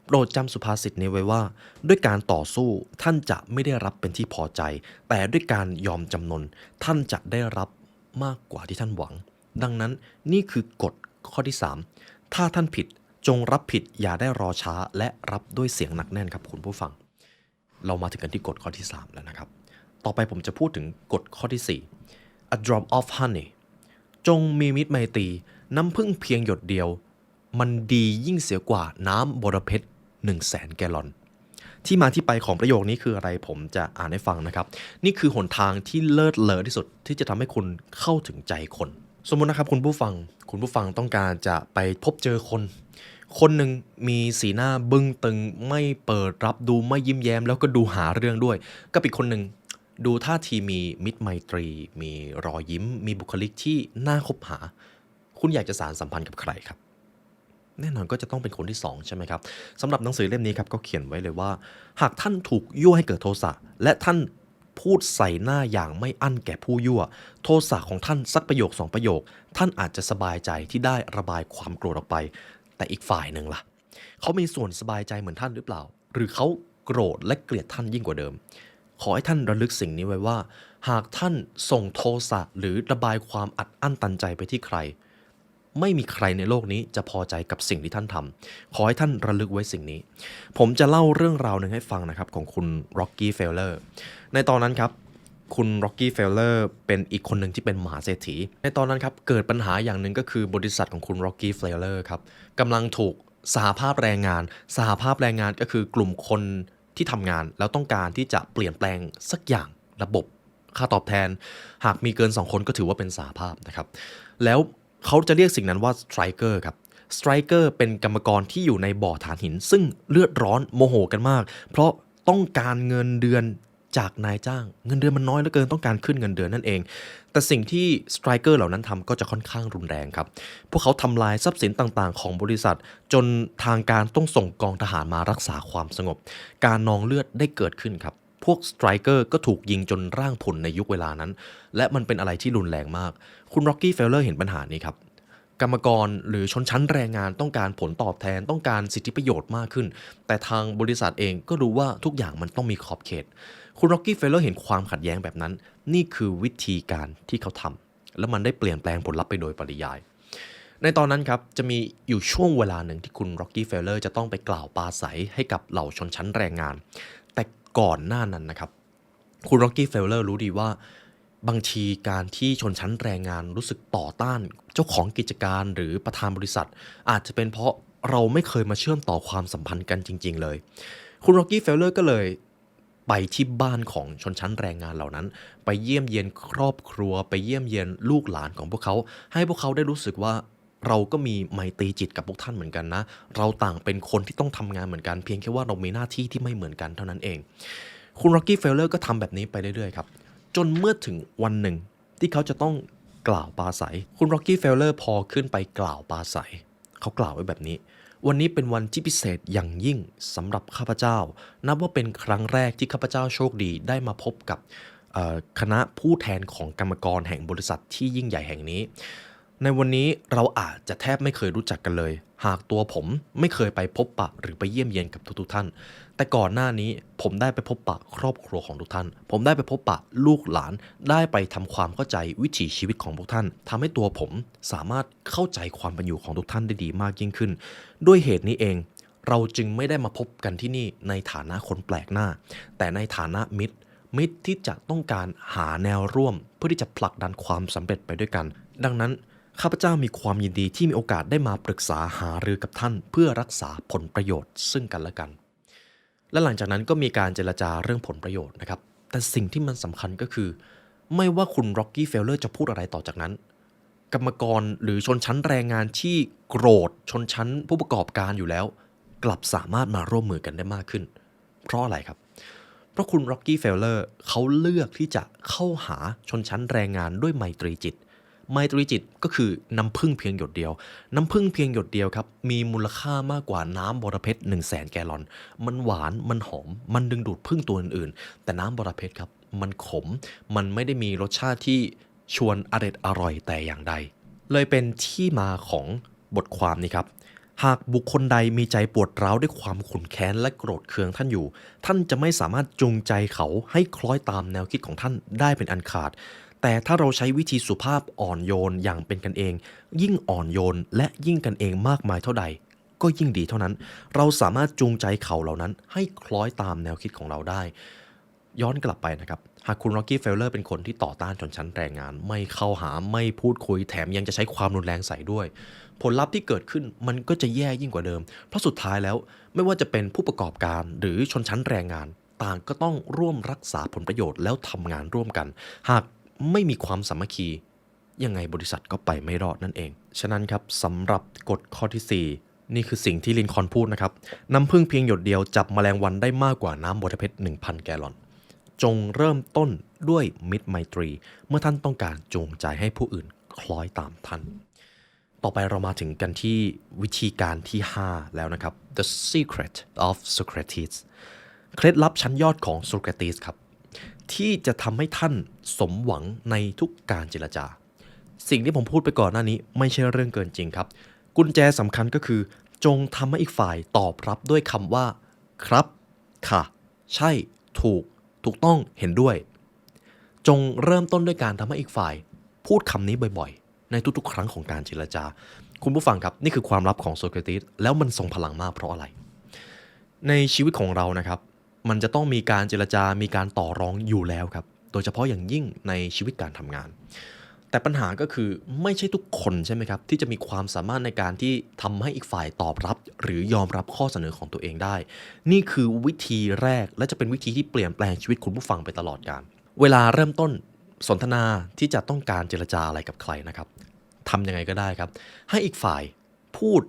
Speaker 1: โปรดจำสุภาษิตนี้ไว้ว่าด้วยการต่อสู้ท่านจะไม่ได้รับเป็นที่พอใจแต่ด้วยการยอมจำนนท่านจะได้รับมากกว่าที่ท่านหวังดังนั้นนี่คือกฎข้อที่3ถ้าท่านผิดจงรับผิดอย่าได้รอช้าและรับด้วยเสียงหนักแน่นครับคุณผู้ฟังเรามาถึงกันที่กฎข้อที่3แล้วนะครับต่อไปผมจะพูดถึงกฎข้อที่4 A drop of honey จงมีมิตรไมตรีน้ำผึ้งเพียงหยดเดียวมันดียิ่งเสียกว่าน้ำบรเพชร100,000 แกลลอนที่มาที่ไปของประโยคนี้คืออะไรผมจะอ่านให้ฟังนะครับนี่คือหนทางที่เลิศเลอที่สุดที่จะทำให้คุณเข้าถึงใจคนสมมุตินะครับคุณผู้ฟังต้องการจะไปพบเจอคนหนึ่งมีสีหน้าบึ้งตึงไม่เปิดรับดูไม่ยิ้มแย้มแล้วก็ดูหาเรื่องด้วยกับอีกคนหนึ่งดูท่าทีมีมิตรไมตรีมีรอยยิ้มมีบุคลิกที่น่าคบหาคุณอยากจะสานสัมพันธ์กับใครครับ แน่นอนก็จะต้องเป็นคนที่2ใช่ไหมครับสำหรับหนังสือเล่มนี้ครับก็เขียนไว้เลยว่าหากท่านถูกยั่วให้เกิดโทสะและท่านพูดใส่หน้าอย่างไม่อั้นแก่ผู้ยั่วโทสะของท่านสักประโยค2ประโยคท่านอาจจะสบายใจที่ได้ระบายความโกรธออกไปแต่อีกฝ่ายหนึ่งล่ะเขามีส่วนสบายใจเหมือนท่านหรือเปล่าหรือเขาโกรธและเกลียดท่านยิ่งกว่าเดิมขอให้ท่านระลึกสิ่งนี้ไว้ว่าหากท่านส่งโทสะหรือระบายความอัดอั้นตันใจไปที่ใครไม่มีใครในโลกนี้จะพอใจกับสิ่งที่ท่านทำขอให้ท่านระลึกไว้สิ่งนี้ผมจะเล่าเรื่องราวหนึ่งให้ฟังนะครับของคุณ Rocky Fowler ในตอนนั้นครับคุณ Rocky Fowler เป็นอีกคนหนึ่งที่เป็นมหาเศรษฐีในตอนนั้นครับเกิดปัญหาอย่างหนึ่งก็คือบริษัทของคุณ Rocky Fowler ครับกำลังถูกสหภาพแรงงานก็คือกลุ่มคนที่ทำงานแล้วต้องการที่จะเปลี่ยนแปลงสักอย่างระบบค่าตอบแทนหากมีเกิน2คนก็ถือว่าเป็นสหภาพนะครับแล้วเขาจะเรียกสิ่งนั้นว่าสไตรเกอร์ครับสไตรเกอร์เป็นกรรมกรที่อยู่ในบ่อถ่านหินซึ่งเลือดร้อนโมโหกันมากเพราะต้องการเงินเดือนจากนายจ้างเงินเดือนมันน้อยเหลือเกินต้องการขึ้นเงินเดือนนั่นเองแต่สิ่งที่สไตรเกอร์เหล่านั้นทำก็จะค่อนข้างรุนแรงครับพวกเขาทำลายทรัพย์สินต่างๆของบริษัทจนทางการต้องส่งกองทหารมารักษาความสงบการนองเลือดได้เกิดขึ้นครับพวกสไตรเกอร์ก็ถูกยิงจนร่างพรุนในยุคเวลานั้นและมันเป็นอะไรที่รุนแรงมากคุณร็อกกี้เฟลเลอร์เห็นปัญหานี้ครับกรรมกรหรือชนชั้นแรงงานต้องการผลตอบแทนต้องการสิทธิประโยชน์มากขึ้นแต่ทางบริษัทเองก็รู้ว่าทุกอย่างมันต้องมีขอบเขตคุณร็อกกี้เฟลเลอร์เห็นความขัดแย้งแบบนั้นนี่คือวิธีการที่เขาทำแล้วมันได้เปลี่ยนแปลงผลลัพธ์ไปโดยปริยายในตอนนั้นครับจะมีอยู่ช่วงเวลาหนึ่งที่คุณร็อกกี้เฟลเลอร์จะต้องไปกล่าวปราศัยให้กับเหล่าชนชั้นแรงงานแต่ก่อนหน้านั้นนะครับคุณร็อกกี้เฟลเลอร์รู้ดีว่าบางทีการที่ชนชั้นแรงงานรู้สึกต่อต้านเจ้าของกิจการหรือประธานบริษัทอาจจะเป็นเพราะเราไม่เคยมาเชื่อมต่อความสัมพันธ์กันจริงๆเลยคุณร็อกกี้เฟลเลอร์ก็เลยไปที่บ้านของชนชั้นแรงงานเหล่านั้นไปเยี่ยมเยียนครอบครัวไปเยี่ยมเยียนลูกหลานของพวกเขาให้พวกเขาได้รู้สึกว่าเราก็มีไมตรีจิตกับพวกท่านเหมือนกันนะเราต่างเป็นคนที่ต้องทำงานเหมือนกันเพียงแค่ว่าเรามีหน้าที่ที่ไม่เหมือนกันเท่านั้นเองคุณร็อกกี้เฟลเลอร์ก็ทำแบบนี้ไปเรื่อยๆครับจนเมื่อถึงวันหนึ่งที่เขาจะต้องกล่าวปราศัยคุณร็อกกี้เฟลเลอร์พอขึ้นไปกล่าวปราศัยเขากล่าวไว้แบบนี้วันนี้เป็นวันที่พิเศษอย่างยิ่งสำหรับข้าพเจ้านับว่าเป็นครั้งแรกที่ข้าพเจ้าโชคดีได้มาพบกับคณะผู้แทนของกรรมกรแห่งบริษัทที่ยิ่งใหญ่แห่งนี้ในวันนี้เราอาจจะแทบไม่เคยรู้จักกันเลยหากตัวผมไม่เคยไปพบปะหรือไปเยี่ยมเยียนกับทุกๆท่านแต่ก่อนหน้านี้ผมได้ไปพบปะครอบครัวของทุกท่านผมได้ไปพบปะลูกหลานได้ไปทำความเข้าใจวิถีชีวิตของพวกท่านทำให้ตัวผมสามารถเข้าใจความเป็นอยู่ของทุกท่านได้ดีมากยิ่งขึ้นด้วยเหตุนี้เองเราจึงไม่ได้มาพบกันที่นี่ในฐานะคนแปลกหน้าแต่ในฐานะมิตรที่จะต้องการหาแนวร่วมเพื่อที่จะผลักดันความสำเร็จไปด้วยกันดังนั้นข้าพเจ้ามีความยินดีที่มีโอกาสได้มาปรึกษาหารือกับท่านเพื่อรักษาผลประโยชน์ซึ่งกันและกันและหลังจากนั้นก็มีการเจรจาเรื่องผลประโยชน์นะครับแต่สิ่งที่มันสำคัญก็คือไม่ว่าคุณร็อกกี้เฟลเลอร์จะพูดอะไรต่อจากนั้นกรรมกรหรือชนชั้นแรงงานที่โกรธชนชั้นผู้ประกอบการอยู่แล้วกลับสามารถมาร่วมมือกันได้มากขึ้นเพราะอะไรครับเพราะคุณร็อกกี้เฟลเลอร์เขาเลือกที่จะเข้าหาชนชั้นแรงงานด้วยไมตรีจิตไมตรีจิตก็คือน้ำผึ้งเพียงหยดเดียวน้ำผึ้งเพียงหยดเดียวครับมีมูลค่ามากกว่าน้ำบรเพชร100,000 แกลลอนมันหวานมันหอมมันดึงดูดผึ้งตัวอื่นๆแต่น้ำบรเพชรครับมันขมมันไม่ได้มีรสชาติที่ชวนอร่อยแต่อย่างใดเลยเป็นที่มาของบทความนี้ครับหากบุคคลใดมีใจปวดร้าวด้วยความขุ่นแค้นและโกรธเคืองท่านอยู่ท่านจะไม่สามารถจูงใจเขาให้คล้อยตามแนวคิดของท่านได้เป็นอันขาดแต่ถ้าเราใช้วิธีสุภาพอ่อนโยนอย่างเป็นกันเองยิ่งอ่อนโยนและยิ่งกันเองมากมายเท่าใดก็ยิ่งดีเท่านั้นเราสามารถจูงใจเขาเหล่านั้นให้คล้อยตามแนวคิดของเราได้ย้อนกลับไปนะครับหากคุณร็อกกี้เฟลเลอร์เป็นคนที่ต่อต้านชนชั้นแรงงานไม่เข้าหาไม่พูดคุยแถมยังจะใช้ความรุนแรงใส่ด้วยผลลัพธ์ที่เกิดขึ้นมันก็จะแย่ยิ่งกว่าเดิมเพราะสุดท้ายแล้วไม่ว่าจะเป็นผู้ประกอบการหรือชนชั้นแรงงานต่างก็ต้องร่วมรักษาผลประโยชน์แล้วทำงานร่วมกันหากไม่มีความสามัคคียังไงบริษัทก็ไปไม่รอดนั่นเองฉะนั้นครับสำหรับกฎข้อที่ 4นี่คือสิ่งที่ลินคอล์นพูดนะครับน้ำผึ้งเพียงหยดเดียวจับแมลงวันได้มากกว่าน้ำบรเพชร 1,000 แกลลอนจงเริ่มต้นด้วยมิตรไมตรีเมื่อท่านต้องการจูงใจให้ผู้อื่นคล้อยตามท่าน ต่อไปเรามาถึงกันที่วิธีการที่5แล้วนะครับ The Secret of Socrates เคล็ดลับชั้นยอดของโซเครติสครับที่จะทำให้ท่านสมหวังในทุกการเจรจาสิ่งที่ผมพูดไปก่อนหน้านี้ไม่ใช่เรื่องเกินจริงครับกุญแจสำคัญก็คือจงทำให้อีกฝ่ายตอบรับด้วยคำว่าครับค่ะใช่ถูกต้องเห็นด้วยจงเริ่มต้นด้วยการทำให้อีกฝ่ายพูดคำนี้บ่อยๆในทุกๆครั้งของการเจรจาคุณผู้ฟังครับนี่คือความลับของโซเครติสแล้วมันทรงพลังมากเพราะอะไรในชีวิตของเรานะครับมันจะต้องมีการเจรจามีการต่อรองอยู่แล้วครับโดยเฉพาะอย่างยิ่งในชีวิตการทำงานแต่ปัญหาก็คือไม่ใช่ทุกคนใช่ไหมครับที่จะมีความสามารถในการที่ทำให้อีกฝ่ายตอบรับหรือยอมรับข้อเสนอของตัวเองได้นี่คือวิธีแรกและจะเป็นวิธีที่เปลี่ยนแปลงชีวิตคุณผู้ฟังไปตลอดกาลเวลาเริ่มต้นสนทนาที่จะต้องการเจรจาอะไรกับใครนะครับทำยังไงก็ได้ครับให้อีกฝ่ายพูด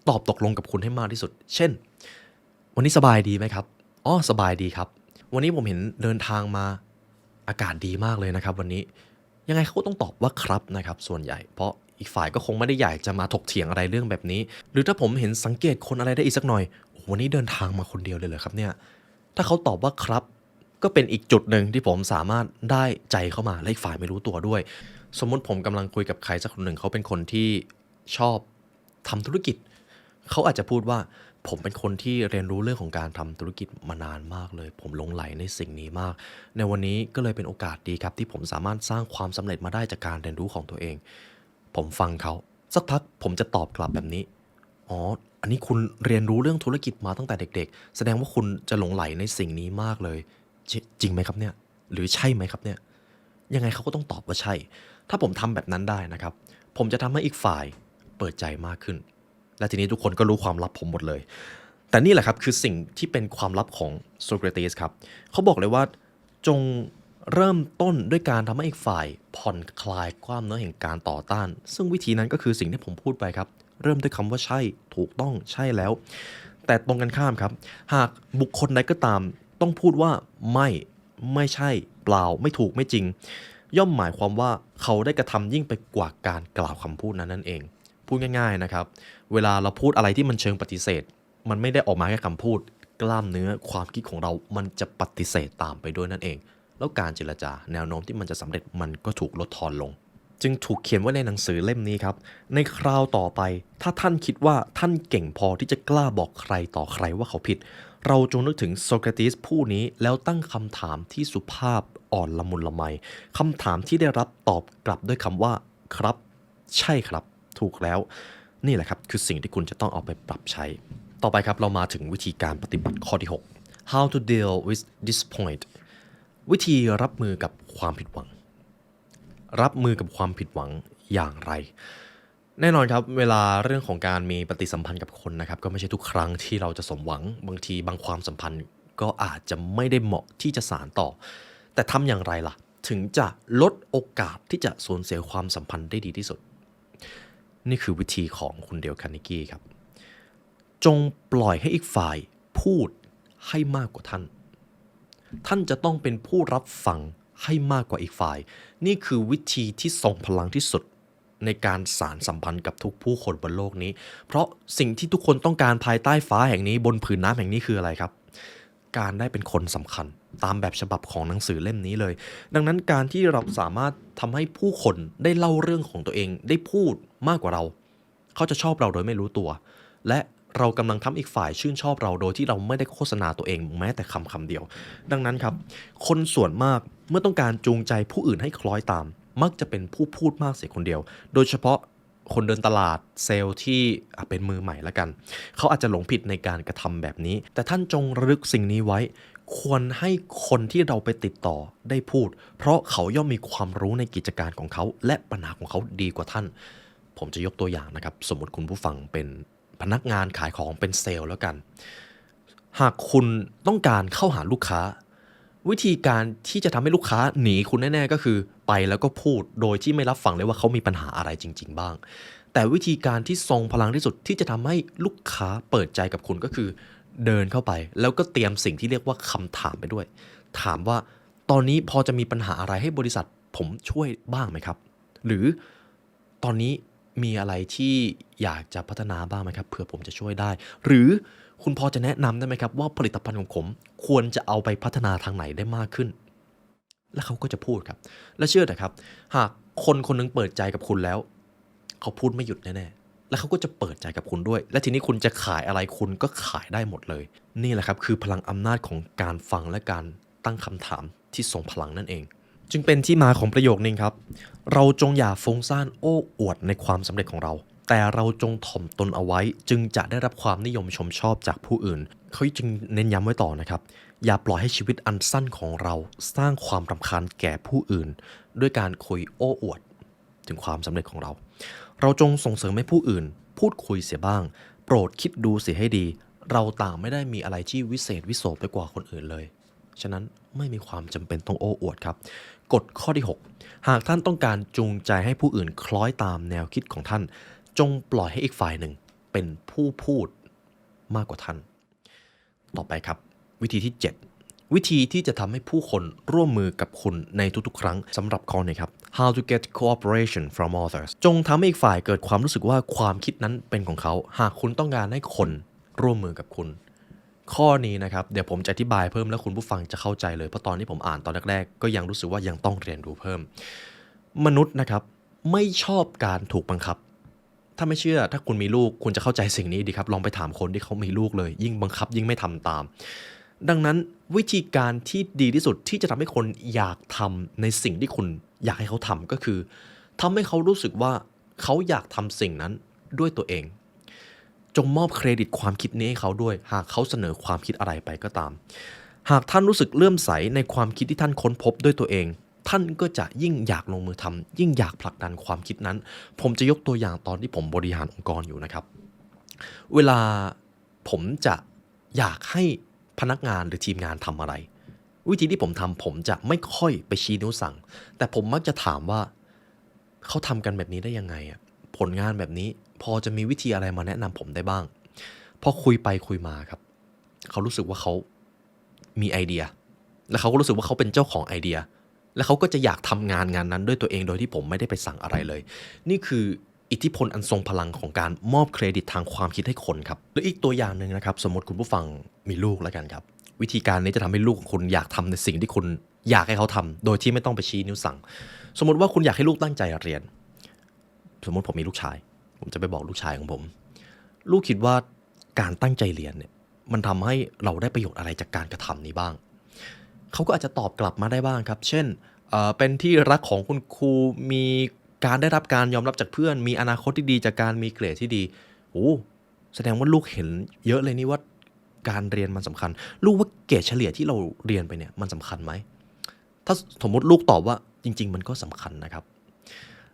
Speaker 1: ตอบตกลงกับคุณให้มากที่สุดเช่นวันนี้สบายดีไหมครับอ๋อสบายดีครับวันนี้ผมเห็นเดินทางมาอากาศดีมากเลยนะครับวันนี้ยังไงเขาก็ต้องตอบว่าครับนะครับส่วนใหญ่เพราะอีกฝ่ายก็คงไม่ได้อยากจะมาถกเถียงอะไรเรื่องแบบนี้หรือถ้าผมเห็นสังเกตคนอะไรได้อีกสักหน่อยวันนี้เดินทางมาคนเดียวเลยเหรอครับเนี่ยถ้าเขาตอบว่าครับก็เป็นอีกจุดหนึ่งที่ผมสามารถได้ใจเข้ามาและอีกฝ่ายไม่รู้ตัวด้วยสมมุติผมกำลังคุยกับใครสักคนหนึ่งเขาเป็นคนที่ชอบทำธุรกิจเขาอาจจะพูดว่าผมเป็นคนที่เรียนรู้เรื่องของการทำธุรกิจมานานมากเลยผมหลงไหลในสิ่งนี้มากในวันนี้ก็เลยเป็นโอกาสดีครับที่ผมสามารถสร้างความสำเร็จมาได้จากการเรียนรู้ของตัวเองผมฟังเขาสักพักผมจะตอบกลับแบบนี้อ๋ออันนี้คุณเรียนรู้เรื่องธุรกิจมาตั้งแต่เด็กๆแสดงว่าคุณจะหลงไหลในสิ่งนี้มากเลยจริงไหมครับเนี่ยหรือใช่ไหมครับเนี่ยยังไงเขาก็ต้องตอบว่าใช่ถ้าผมทำแบบนั้นได้นะครับผมจะทำให้อีกฝ่ายเปิดใจมากขึ้นและทีนี้ทุกคนก็รู้ความลับผมหมดเลยแต่นี่แหละครับคือสิ่งที่เป็นความลับของโซเครติสครับเขาบอกเลยว่าจงเริ่มต้นด้วยการทำให้อีกฝ่ายผ่อนคลายความเนื้อแห่งการต่อต้านซึ่งวิธีนั้นก็คือสิ่งที่ผมพูดไปครับเริ่มด้วยคำว่าใช่ถูกต้องใช่แล้วแต่ตรงกันข้ามครับหากบุคคลใดก็ตามต้องพูดว่าไม่ใช่เปล่าไม่ถูกไม่จริงย่อมหมายความว่าเขาได้กระทำยิ่งไปกว่าการกล่าวคำพูดนั้นนั่นเองพูดง่ายๆนะครับเวลาเราพูดอะไรที่มันเชิงปฏิเสธมันไม่ได้ออกมาแค่คำพูดกล้ามเนื้อความคิดของเรามันจะปฏิเสธตามไปด้วยนั่นเองแล้วการเจรจาแนวโน้มที่มันจะสำเร็จมันก็ถูกลดทอนลงจึงถูกเขียนไว้ในหนังสือเล่มนี้ครับในคราวต่อไปถ้าท่านคิดว่าท่านเก่งพอที่จะกล้าบอกใครต่อใครว่าเขาผิดเราจงนึกถึงโซเครติสผู้นี้แล้วตั้งคำถามที่สุภาพอ่อนละมุนละไมคำถามที่ได้รับตอบกลับด้วยคำว่าครับใช่ครับถูกแล้วนี่แหละครับคือสิ่งที่คุณจะต้องเอาไปปรับใช้ต่อไปครับเรามาถึงวิธีการปฏิบัติข้อที่6 how to deal with disappoint วิธีรับมือกับความผิดหวังรับมือกับความผิดหวังอย่างไรแน่นอนครับเวลาเรื่องของการมีปฏิสัมพันธ์กับคนนะครับก็ไม่ใช่ทุกครั้งที่เราจะสมหวังบางทีบางความสัมพันธ์ก็อาจจะไม่ได้เหมาะที่จะสานต่อแต่ทำอย่างไรล่ะถึงจะลดโอกาสที่จะสูญเสียความสัมพันธ์ได้ดีที่สุดนี่คือวิธีของคุณเดลคาร์เนกี้ครับจงปล่อยให้อีกฝ่ายพูดให้มากกว่าท่านจะต้องเป็นผู้รับฟังให้มากกว่าอีกฝ่ายนี่คือวิธีที่ทรงพลังที่สุดในการสานสัมพันธ์กับทุกผู้คนบนโลกนี้เพราะสิ่งที่ทุกคนต้องการภายใต้ฟ้าแห่งนี้บนผืนน้ำแห่งนี้คืออะไรครับการได้เป็นคนสำคัญตามแบบฉบับของหนังสือเล่มนี้เลยดังนั้นการที่เราสามารถทำให้ผู้คนได้เล่าเรื่องของตัวเองได้พูดมากกว่าเราเขาจะชอบเราโดยไม่รู้ตัวและเรากำลังทำอีกฝ่ายชื่นชอบเราโดยที่เราไม่ได้โฆษณาตัวเองแม้แต่คำเดียวดังนั้นครับคนส่วนมากเมื่อต้องการจูงใจผู้อื่นให้คล้อยตามมักจะเป็นผู้พูดมากเสียคนเดียวโดยเฉพาะคนเดินตลาดเซลล์ที่เป็นมือใหม่ละกันเขาอาจจะหลงผิดในการกระทำแบบนี้แต่ท่านจงระลึกสิ่งนี้ไว้ควรให้คนที่เราไปติดต่อได้พูดเพราะเขาย่อมมีความรู้ในกิจการของเขาและปัญหาของเขาดีกว่าท่านผมจะยกตัวอย่างนะครับสมมติคุณผู้ฟังเป็นพนักงานขายของเป็นเซลล์แล้วกันหากคุณต้องการเข้าหาลูกค้าวิธีการที่จะทำให้ลูกค้าหนีคุณแน่ๆก็คือไปแล้วก็พูดโดยที่ไม่รับฟังเลยว่าเขามีปัญหาอะไรจริงๆบ้างแต่วิธีการที่ทรงพลังที่สุดที่จะทำให้ลูกค้าเปิดใจกับคุณก็คือเดินเข้าไปแล้วก็เตรียมสิ่งที่เรียกว่าคำถามไปด้วยถามว่าตอนนี้พอจะมีปัญหาอะไรให้บริษัทผมช่วยบ้างไหมครับหรือตอนนี้ มีอะไรที่อยากจะพัฒนาบ้างไหมครับเผื่อผมจะช่วยได้หรือคุณพอจะแนะนำได้ไหมครับว่าผลิตภัณฑ์ของผมควรจะเอาไปพัฒนาทางไหนได้มากขึ้นแล้วเขาก็จะพูดครับและเชื่อเถอะครับหากคนคนหนึงเปิดใจกับคุณแล้วเขาพูดไม่หยุดแน่ๆแล้วเขาก็จะเปิดใจกับคุณด้วยและทีนี้คุณจะขายอะไรคุณก็ขายได้หมดเลยนี่แหละครับคือพลังอำนาจของการฟังและการตั้งคำถามที่ทรงพลังนั่นเองจึงเป็นที่มาของประโยคนึงครับเราจงอย่าฟุ้งซ่านโอ้อวดในความสำเร็จของเราแต่เราจงถ่อมตนเอาไว้จึงจะได้รับความนิยมชมชอบจากผู้อื่นเขาจึงเน้นย้ำไว้ต่อนะครับอย่าปล่อยให้ชีวิตอันสั้นของเราสร้างความรำคาญแก่ผู้อื่นด้วยการคุยโอ้อวดถึงความสำเร็จของเราเราจงส่งเสริมให้ผู้อื่นพูดคุยเสียบ้างโปรดคิดดูเสียให้ดีเราต่างไม่ได้มีอะไรที่วิเศษวิโสไปกว่าคนอื่นเลยฉะนั้นไม่มีความจำเป็นต้องโอ้อวดครับกฎข้อที่6หากท่านต้องการจูงใจให้ผู้อื่นคล้อยตามแนวคิดของท่านจงปล่อยให้อีกฝ่ายหนึ่งเป็นผู้พูดมากกว่าท่านต่อไปครับวิธีที่7วิธีที่จะทำให้ผู้คนร่วมมือกับคุณในทุกๆครั้งสำหรับข้อนี้ครับ How to get cooperation from others จงทำให้อีกฝ่ายเกิดความรู้สึกว่าความคิดนั้นเป็นของเขาหากคุณต้องการให้คนร่วมมือกับคุณข้อนี้นะครับเดี๋ยวผมจะอธิบายเพิ่มแล้วคุณผู้ฟังจะเข้าใจเลยเพราะตอนที่ผมอ่านตอนแรกๆก็ยังรู้สึกว่ายังต้องเรียนรู้เพิ่มมนุษย์นะครับไม่ชอบการถูกบังคับถ้าไม่เชื่อถ้าคุณมีลูกคุณจะเข้าใจสิ่งนี้ดีครับลองไปถามคนที่เขามีลูกเลยยิ่งบังคับยิ่งไม่ทำตามดังนั้นวิธีการที่ดีที่สุดที่จะทำให้คนอยากทำในสิ่งที่คุณอยากให้เขาทำก็คือทำให้เขารู้สึกว่าเขาอยากทำสิ่งนั้นด้วยตัวเองจงมอบเครดิตความคิดนี้ให้เขาด้วยหากเขาเสนอความคิดอะไรไปก็ตามหากท่านรู้สึกเลื่อมใสในความคิดที่ท่านค้นพบด้วยตัวเองท่านก็จะยิ่งอยากลงมือทำยิ่งอยากผลักดันความคิดนั้นผมจะยกตัวอย่างตอนที่ผมบริหารองค์กรอยู่นะครับเวลาผมจะอยากให้พนักงานหรือทีมงานทำอะไรวิธีที่ผมทำผมจะไม่ค่อยไปชี้นิ้วสั่งแต่ผมมักจะถามว่าเขาทำกันแบบนี้ได้ยังไงอะผลงานแบบนี้พอจะมีวิธีอะไรมาแนะนำผมได้บ้างพอคุยไปคุยมาครับเขารู้สึกว่าเขามีไอเดียและเขาก็รู้สึกว่าเขาเป็นเจ้าของไอเดียและเขาก็จะอยากทำงานนั้นด้วยตัวเองโดยที่ผมไม่ได้ไปสั่งอะไรเลยนี่คืออิทธิพลอันทรงพลังของการมอบเครดิตทางความคิดให้คนครับหรืออีกตัวอย่างหนึ่งนะครับสมมติคุณผู้ฟังมีลูกแล้วกันครับวิธีการนี้จะทำให้ลูกของคุณอยากทำในสิ่งที่คุณอยากให้เขาทำโดยที่ไม่ต้องไปชี้นิ้วสั่งสมมติว่าคุณอยากให้ลูกตั้งใจเรียนสมมติผมมีลูกชายผมจะไปบอกลูกชายของผมลูกคิดว่าการตั้งใจเรียนเนี่ยมันทำให้เราได้ประโยชน์อะไรจากการกระทำนี้บ้างเขาก็อาจจะตอบกลับมาได้บ้างครับเช่นเป็นที่รักของคุณครูมีการได้รับการยอมรับจากเพื่อนมีอนาคตที่ดีจากการมีเกรดที่ดีโอ้แสดงว่าลูกเห็นเยอะเลยนี่ว่าการเรียนมันสำคัญลูกว่าเกรดเฉลี่ยที่เราเรียนไปเนี่ยมันสำคัญไหมถ้าสมมติลูกตอบว่าจริงๆมันก็สำคัญนะครับ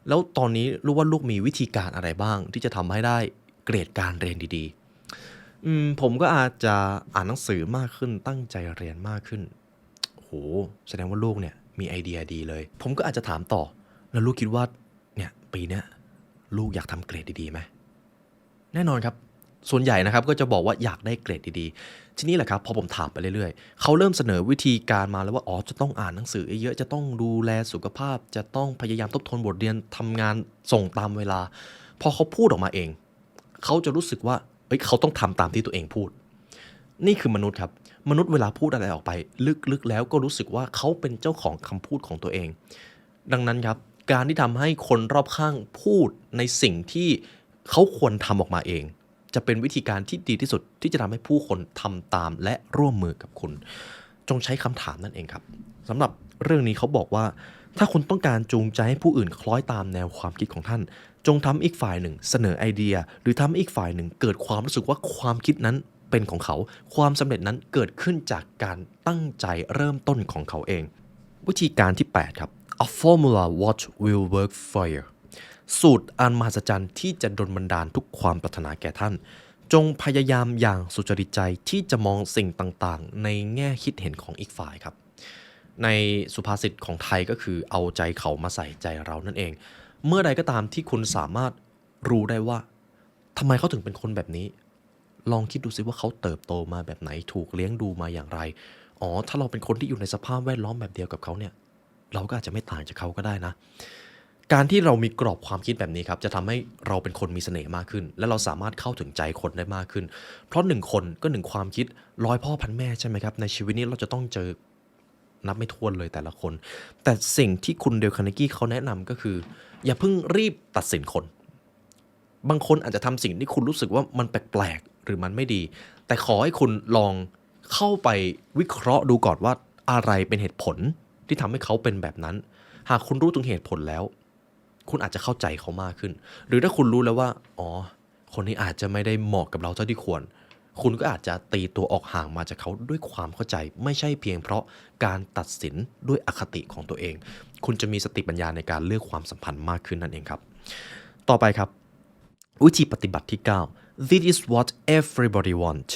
Speaker 1: แล้วตอนนี้ลูกว่าลูกมีวิธีการอะไรบ้างที่จะทำให้ได้เกรดการเรียนดีๆผมก็อาจจะอ่านหนังสือมากขึ้นตั้งใจเรียนมากขึ้นโหแสดงว่าลูกเนี่ยมีไอเดียดีเลยผมก็อาจจะถามต่อแล้วลูกคิดว่าเนี่ยปีเนี้ยลูกอยากทำเกรดดีๆไหมแน่นอนครับส่วนใหญ่นะครับก็จะบอกว่าอยากได้เกรดดีๆทีนี้แหละครับพอผมถามไปเรื่อยๆเขาเริ่มเสนอวิธีการมาแล้วว่าอ๋อจะต้องอ่านหนังสือเยอะๆจะต้องดูแลสุขภาพจะต้องพยายามทบทวนบทเรียนทำงานส่งตามเวลาพอเขาพูดออกมาเองเขาจะรู้สึกว่าเขาต้องทำตามที่ตัวเองพูดนี่คือมนุษย์ครับมนุษย์เวลาพูดอะไรออกไปลึกๆแล้วก็รู้สึกว่าเขาเป็นเจ้าของคำพูดของตัวเองดังนั้นครับการที่ทำให้คนรอบข้างพูดในสิ่งที่เขาควรทำออกมาเองจะเป็นวิธีการที่ดีที่สุดที่จะทำให้ผู้คนทำตามและร่วมมือกับคุณจงใช้คำถามนั่นเองครับสำหรับเรื่องนี้เขาบอกว่าถ้าคุณต้องการจูงใจให้ผู้อื่นคล้อยตามแนวความคิดของท่านจงทำอีกฝ่ายหนึ่งเสนอไอเดียหรือทำให้อีกฝ่ายหนึ่งเกิดความรู้สึกว่าความคิดนั้นเป็นของเขาความสำเร็จนั้นเกิดขึ้นจากการตั้งใจเริ่มต้นของเขาเองวิธีการที่8ครับ A formula what will work for you สูตรอันมหัศจรรย์ที่จะดลบันดาลทุกความปรารถนาแก่ท่านจงพยายามอย่างสุจริตใจที่จะมองสิ่งต่างๆในแง่คิดเห็นของอีกฝ่ายครับในสุภาษิตของไทยก็คือเอาใจเขามาใส่ใจเรานั่นเองเมื่อใดก็ตามที่คุณสามารถรู้ได้ว่าทำไมเขาถึงเป็นคนแบบนี้ลองคิดดูซิว่าเขาเติบโตมาแบบไหนถูกเลี้ยงดูมาอย่างไรอ๋อถ้าเราเป็นคนที่อยู่ในสภาพแวดล้อมแบบเดียวกับเขาเนี่ยเราก็อาจจะไม่ต่างจากเขาก็ได้นะ การที่เรามีกรอบความคิดแบบนี้ครับจะทำให้เราเป็นคนมีเสน่ห์มากขึ้นและเราสามารถเข้าถึงใจคนได้มากขึ้นเพราะ1คนก็1ความคิด100พ่อพันแม่ใช่ไหมครับในชีวิตนี้เราจะต้องเจอนับไม่ถ้วนเลยแต่ละคนแต่สิ่งที่คุณเดลคาร์เนกีเขาแนะนำก็คืออย่าเพิ่งรีบตัดสินคนบางคนอาจจะทำสิ่งที่คุณรู้สึกว่ามันแปลกๆหรือมันไม่ดีแต่ขอให้คุณลองเข้าไปวิเคราะห์ดูก่อนว่าอะไรเป็นเหตุผลที่ทำให้เขาเป็นแบบนั้นหากคุณรู้ถึงเหตุผลแล้วคุณอาจจะเข้าใจเขามากขึ้นหรือถ้าคุณรู้แล้วว่าอ๋อคนนี้อาจจะไม่ได้เหมาะกับเราเท่าที่ควรคุณก็อาจจะตีตัวออกห่างมาจากเขาด้วยความเข้าใจไม่ใช่เพียงเพราะการตัดสินด้วยอคติของตัวเองคุณจะมีสติปัญญาในการเลือกความสัมพันธ์มากขึ้นนั่นเองครับต่อไปครับวิธีปฏิบัติที่9 This is what everybody want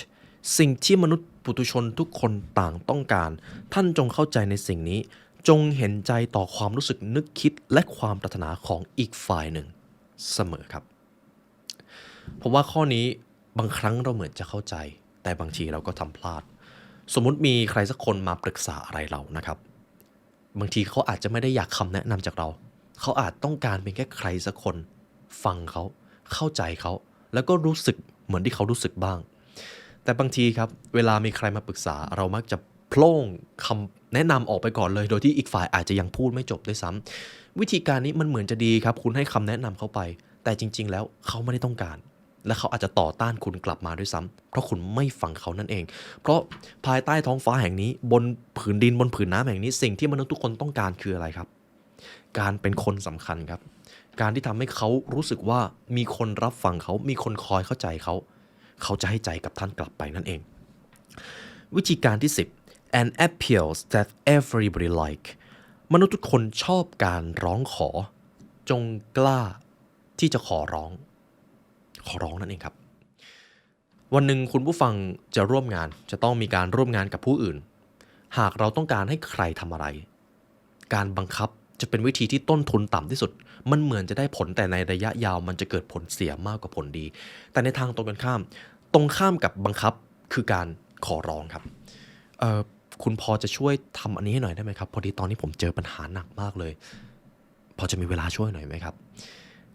Speaker 1: สิ่งที่มนุษย์ปุถุชนทุกคนต่างต้องการท่านจงเข้าใจในสิ่งนี้จงเห็นใจต่อความรู้สึกนึกคิดและความปรารถนาของอีกฝ่ายหนึ่งเสมอครับผมว่าข้อนี้บางครั้งเราเหมือนจะเข้าใจแต่บางทีเราก็ทำพลาดสมมุติมีใครสักคนมาปรึกษาอะไรเรานะครับบางทีเขาอาจจะไม่ได้อยากคำแนะนำจากเราเขาอาจต้องการเป็นแค่ใครสักคนฟังเขาเข้าใจเขาแล้วก็รู้สึกเหมือนที่เขารู้สึกบ้างแต่บางทีครับเวลามีใครมาปรึกษาเรามักจะโพล่งคำแนะนำออกไปก่อนเลยโดยที่อีกฝ่ายอาจจะยังพูดไม่จบด้วยซ้ำวิธีการนี้มันเหมือนจะดีครับคุณให้คำแนะนำเขาไปแต่จริงๆแล้วเขาไม่ได้ต้องการและเขาอาจจะต่อต้านคุณกลับมาด้วยซ้ำเพราะคุณไม่ฟังเขานั่นเองเพราะภายใต้ท้องฟ้าแห่งนี้บนผืนดินบนผืนน้ำแห่งนี้สิ่งที่มนุษย์ทุกคนต้องการคืออะไรครับการเป็นคนสำคัญครับการที่ทำให้เขารู้สึกว่ามีคนรับฟังเขามีคนคอยเข้าใจเขาเขาจะให้ใจกับท่านกลับไปนั่นเองวิธีการที่10 and appeals that everybody like มนุษย์ทุกคนชอบการร้องขอจงกล้าที่จะขอร้องนั่นเองครับวันหนึ่งคุณผู้ฟังจะร่วมงานจะต้องมีการร่วมงานกับผู้อื่นหากเราต้องการให้ใครทำอะไรการบังคับจะเป็นวิธีที่ต้นทุนต่ำที่สุดมันเหมือนจะได้ผลแต่ในระยะยาวมันจะเกิดผลเสียมากกว่าผลดีแต่ในทางตรงกันข้ามกับบังคับคือการขอร้องครับคุณพอจะช่วยทำอันนี้ให้หน่อยได้ไหมครับพอดีตอนนี้ผมเจอปัญหาหนักมากเลยพอจะมีเวลาช่วยหน่อยไหมครับ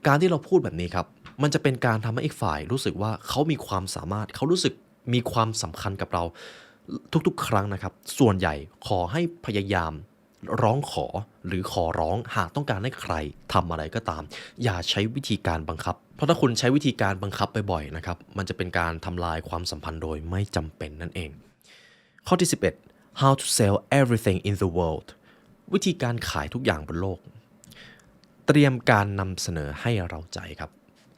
Speaker 1: การที่เราพูดแบบนี้ครับมันจะเป็นการทำให้อีกฝ่ายรู้สึกว่าเขามีความสามารถเขารู้สึกมีความสำคัญกับเราทุกๆครั้งนะครับส่วนใหญ่ขอให้พยายามร้องขอหรือขอร้องหากต้องการให้ใครทำอะไรก็ตามอย่าใช้วิธีการบังคับเพราะถ้าคุณใช้วิธีการบังคับบ่อยๆนะครับมันจะเป็นการทำลายความสัมพันธ์โดยไม่จำเป็นนั่นเองข้อที่11 How to sell everything in the world วิธีการขายทุกอย่างบนโลกเตรียมการนำเสนอให้เราใจครับ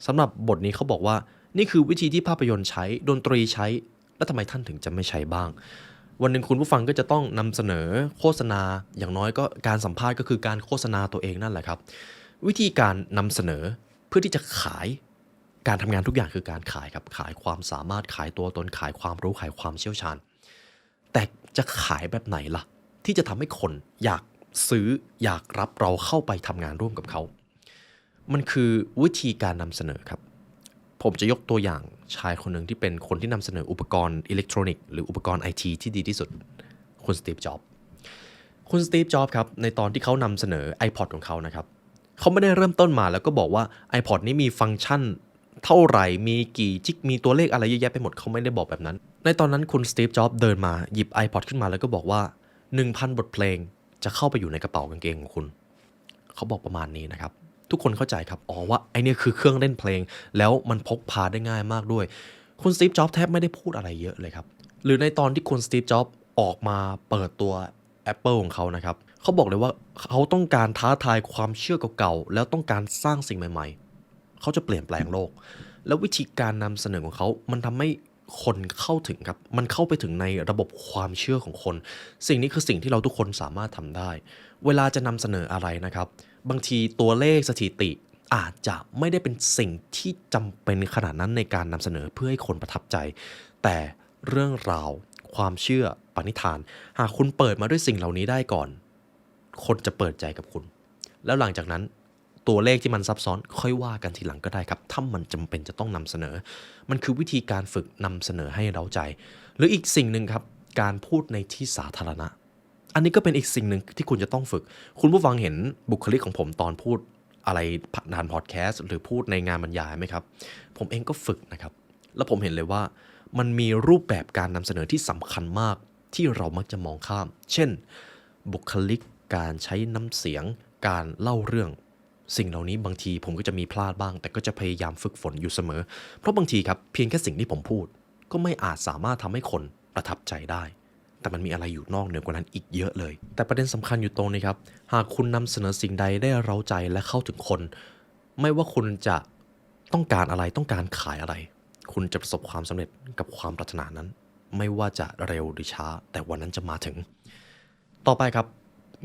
Speaker 1: สำหรับบทนี้เขาบอกว่านี่คือวิธีที่ภาพยนตร์ใช้ดนตรีใช้แล้วทำไมท่านถึงจะไม่ใช้บ้างวันหนึ่งคุณผู้ฟังก็จะต้องนำเสนอโฆษณาอย่างน้อยก็การสัมภาษณ์ก็คือการโฆษณาตัวเองนั่นแหละครับวิธีการนำเสนอเพื่อที่จะขายการทำงานทุกอย่างคือการขายครับขายความสามารถขายตัวตนขายความรู้ขายความเชี่ยวชาญแต่จะขายแบบไหนล่ะที่จะทำให้คนอยากซื้ออยากรับเราเข้าไปทำงานร่วมกับเขามันคือวิธีการนำเสนอครับผมจะยกตัวอย่างชายคนหนึ่งที่เป็นคนที่นำเสนออุปกรณ์อิเล็กทรอนิกส์หรืออุปกรณ์ไอทีที่ดีที่สุดคุณสตีฟ จ็อบส์ครับในตอนที่เขานำเสนอ iPod ของเขานะครับเขาไม่ได้เริ่มต้นมาแล้วก็บอกว่า iPod นี้มีฟังก์ชันเท่าไหร่มีกี่จิกมีตัวเลขอะไรเยอะแยะไปหมดเขาไม่ได้บอกแบบนั้นในตอนนั้นคุณสตีฟ จ็อบส์เดินมาหยิบ iPod ขึ้นมาแล้วก็บอกว่า 1,000 บทเพลงจะเข้าไปอยู่ในกระเป๋ากางเกงของคุณเขาบอกประมาณนี้นะครับทุกคนเข้าใจครับว่าไอเนี่ยคือเครื่องเล่นเพลงแล้วมันพกพาได้ง่ายมากด้วยคุณสตีฟ จ็อบส์แทบไม่ได้พูดอะไรเยอะเลยครับหรือในตอนที่คุณสตีฟ จ็อบส์ออกมาเปิดตัว Apple ของเขานะครับเขาบอกเลยว่าเขาต้องการท้าทายความเชื่อเก่าๆแล้วต้องการสร้างสิ่งใหม่ๆเขาจะเปลี่ยนแปลงโลกแล้ววิธีการนำเสนอของเขามันทำให้คนเข้าถึงครับมันเข้าไปถึงในระบบความเชื่อของคนสิ่งนี้คือสิ่งที่เราทุกคนสามารถทำได้เวลาจะนำเสนออะไรนะครับบางทีตัวเลขสถิติอาจจะไม่ได้เป็นสิ่งที่จำเป็นขนาดนั้นในการนำเสนอเพื่อให้คนประทับใจแต่เรื่องราวความเชื่อปณิธานหากคุณเปิดมาด้วยสิ่งเหล่านี้ได้ก่อนคนจะเปิดใจกับคุณแล้วหลังจากนั้นตัวเลขที่มันซับซ้อนค่อยว่ากันทีหลังก็ได้ครับถ้ามันจำเป็นจะต้องนำเสนอมันคือวิธีการฝึกนำเสนอให้เราใจหรืออีกสิ่งหนึ่งครับการพูดในที่สาธารณะอันนี้ก็เป็นอีกสิ่งหนึ่งที่คุณจะต้องฝึกคุณผู้ฟังเห็นบุคลิกของผมตอนพูด อะไรผ่านพอดแคสต์หรือพูดในงานบรรยายไหมครับผมเองก็ฝึกนะครับแล้วผมเห็นเลยว่ามันมีรูปแบบการนำเสนอที่สำคัญมากที่เรามักจะมองข้ามเช่นบุคลิกการใช้น้ำเสียงการเล่าเรื่องสิ่งเหล่านี้บางทีผมก็จะมีพลาดบ้างแต่ก็จะพยายามฝึกฝนอยู่เสมอเพราะบางทีครับเพียงแค่สิ่งที่ผมพูดก็ไม่อาจสามารถทำให้คนประทับใจได้แต่มันมีอะไรอยู่นอกเหนือกว่านั้นอีกเยอะเลยแต่ประเด็นสำคัญอยู่ตรงนี้ครับหากคุณนำเสนอสิ่งใดได้เร้าใจและเข้าถึงคนไม่ว่าคุณจะต้องการอะไรต้องการขายอะไรคุณจะประสบความสำเร็จกับความปรารถนานั้นไม่ว่าจะเร็วหรือช้าแต่วันนั้นจะมาถึงต่อไปครับ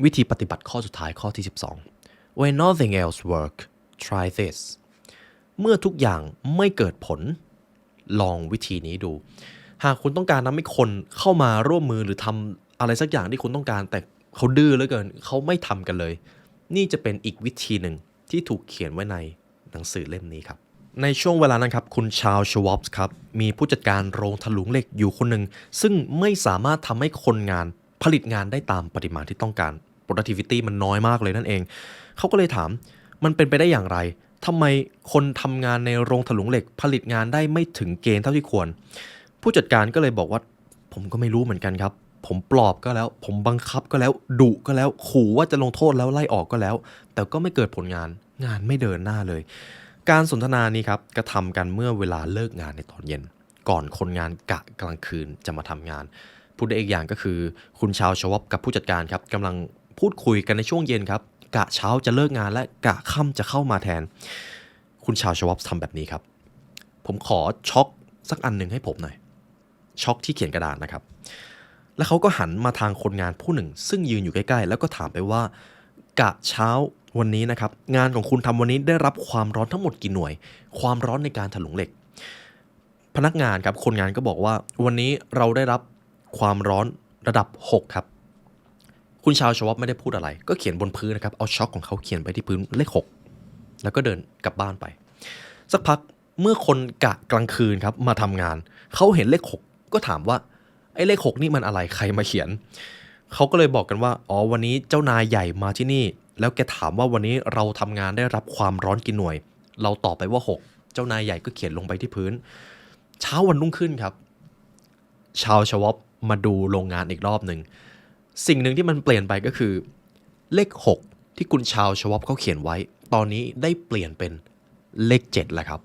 Speaker 1: วิธีปฏิบัติข้อสุดท้ายข้อที่12 When nothing else work try this เมื่อทุกอย่างไม่เกิดผลลองวิธีนี้ดูหากคุณต้องการทำให้คนเข้ามาร่วมมือหรือทำอะไรสักอย่างที่คุณต้องการแต่เขาดื้อเหลือเกินเขาไม่ทำกันเลยนี่จะเป็นอีกวิธีหนึ่งที่ถูกเขียนไว้ในหนังสือเล่มนี้ครับในช่วงเวลานั้นครับคุณชาล ชวอปส์ครับมีผู้จัดการโรงถลุงเหล็กอยู่คนหนึ่งซึ่งไม่สามารถทำให้คนงานผลิตงานได้ตามปริมาณที่ต้องการ productivity มันน้อยมากเลยนั่นเองเขาก็เลยถามมันเป็นไปได้อย่างไรทำไมคนทำงานในโรงถลุงเหล็กผลิตงานได้ไม่ถึงเกณฑ์เท่าที่ควรผู้จัดการก็เลยบอกว่าผมก็ไม่รู้เหมือนกันครับผมปลอบก็แล้วผมบังคับก็แล้วดุก็แล้วขู่ว่าจะลงโทษแล้วไล่ออกก็แล้วแต่ก็ไม่เกิดผลงานไม่เดินหน้าเลยการสนทนานี้ครับกระทำกันเมื่อเวลาเลิกงานในตอนเย็นก่อนคนงานกะกลางคืนจะมาทำงานพูดได้อีกอย่างก็คือคุณชาวชวอปกับผู้จัดการครับกำลังพูดคุยกันในช่วงเย็นครับกะเช้าจะเลิกงานและกะค่ำจะเข้ามาแทนคุณชาวชวอปทำแบบนี้ครับผมขอช็อกสักอันหนึ่งให้ผมหน่อยช็อกที่เขียนกระดาษนะครับแล้วเขาก็หันมาทางคนงานผู้หนึ่งซึ่งยืนอยู่ใกล้ๆแล้วก็ถามไปว่ากะเช้าวันนี้นะครับงานของคุณทำวันนี้ได้รับความร้อนทั้งหมดกี่หน่วยความร้อนในการถลุงเหล็กพนักงานครับคนงานก็บอกว่าวันนี้เราได้รับความร้อนระดับ6ครับคุณชาวชวอปไม่ได้พูดอะไรก็เขียนบนพื้นนะครับเอาช็อกของเขาเขียนไปที่พื้นเลข6แล้วก็เดินกลับบ้านไปสักพักเมื่อคนกะกลางคืนครับมาทำงานเขาเห็นเลข6ก็ถามว่าไอ้เลข6นี่มันอะไรใครมาเขียนเขาก็เลยบอกกันว่าอ๋อวันนี้เจ้านายใหญ่มาที่นี่แล้วแกถามว่าวันนี้เราทำงานได้รับความร้อนกี่หน่วยเราตอบไปว่า6เจ้านายใหญ่ก็เขียนลงไปที่พื้นเช้าวันรุ่งขึ้นครับชาวชวอปมาดูโรงงานอีกรอบหนึ่งสิ่งหนึ่งที่มันเปลี่ยนไปก็คือเลข6ที่คุณชาวชวอปเขาเขียนไว้ตอนนี้ได้เปลี่ยนเป็นเลข7แล้วครับ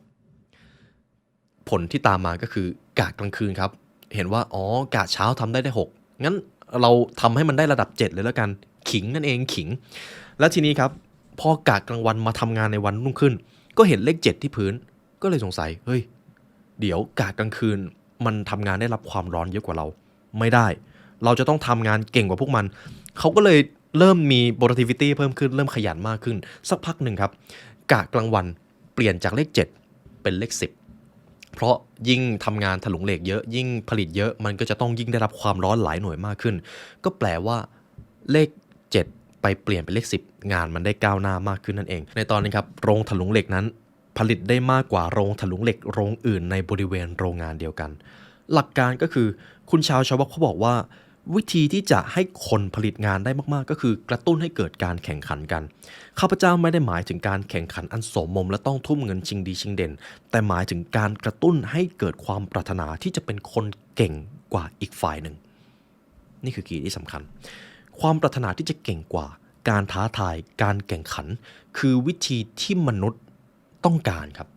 Speaker 1: ผลที่ตามมาก็คือกะกลางคืนครับเห็นว่าอ๋อกะเช้าทำได้6งั้นเราทำให้มันได้ระดับ7เลยแล้วกันขิงนั่นเองขิงแล้วทีนี้ครับพอกะกลางวันมาทำงานในวันรุ่งขึ้นก็เห็นเลข7ที่พื้นก็เลยสงสัยเฮ้ยเดี๋ยวกะกลางคืนมันทำงานได้รับความร้อนเยอะกว่าเราไม่ได้เราจะต้องทำงานเก่งกว่าพวกมันเขาก็เลยเริ่มมี productivity เพิ่มขึ้นเริ่มขยันมากขึ้นสักพักหนึ่งครับกะกลางวันเปลี่ยนจากเลข7เป็นเลข10เพราะยิ่งทำงานถลุงเหล็กเยอะยิ่งผลิตเยอะมันก็จะต้องยิ่งได้รับความร้อนหลายหน่วยมากขึ้นก็แปลว่าเลข7ไปเปลี่ยนเป็นเลข10งานมันได้ก้าวหน้ามากขึ้นนั่นเองในตอนนี้ครับโรงถลุงเหล็กนั้นผลิตได้มากกว่าโรงถลุงเหล็กโรงอื่นในบริเวณโรงงานเดียวกันหลักการก็คือคุณชาวชาวเขาบอกว่าวิธีที่จะให้คนผลิตงานได้มากๆก็คือกระตุ้นให้เกิดการแข่งขันกันข้าพเจ้าไม่ได้หมายถึงการแข่งขันอันโสมมและต้องทุ่มเงินชิงดีชิงเด่นแต่หมายถึงการกระตุ้นให้เกิดความปรารถนาที่จะเป็นคนเก่งกว่าอีกฝ่ายหนึ่งนี่คือคีย์ที่สำคัญความปรารถนาที่จะเก่งกว่าการท้าทายการแข่งขันคือวิธีที่มนุษย์ต้องการครับ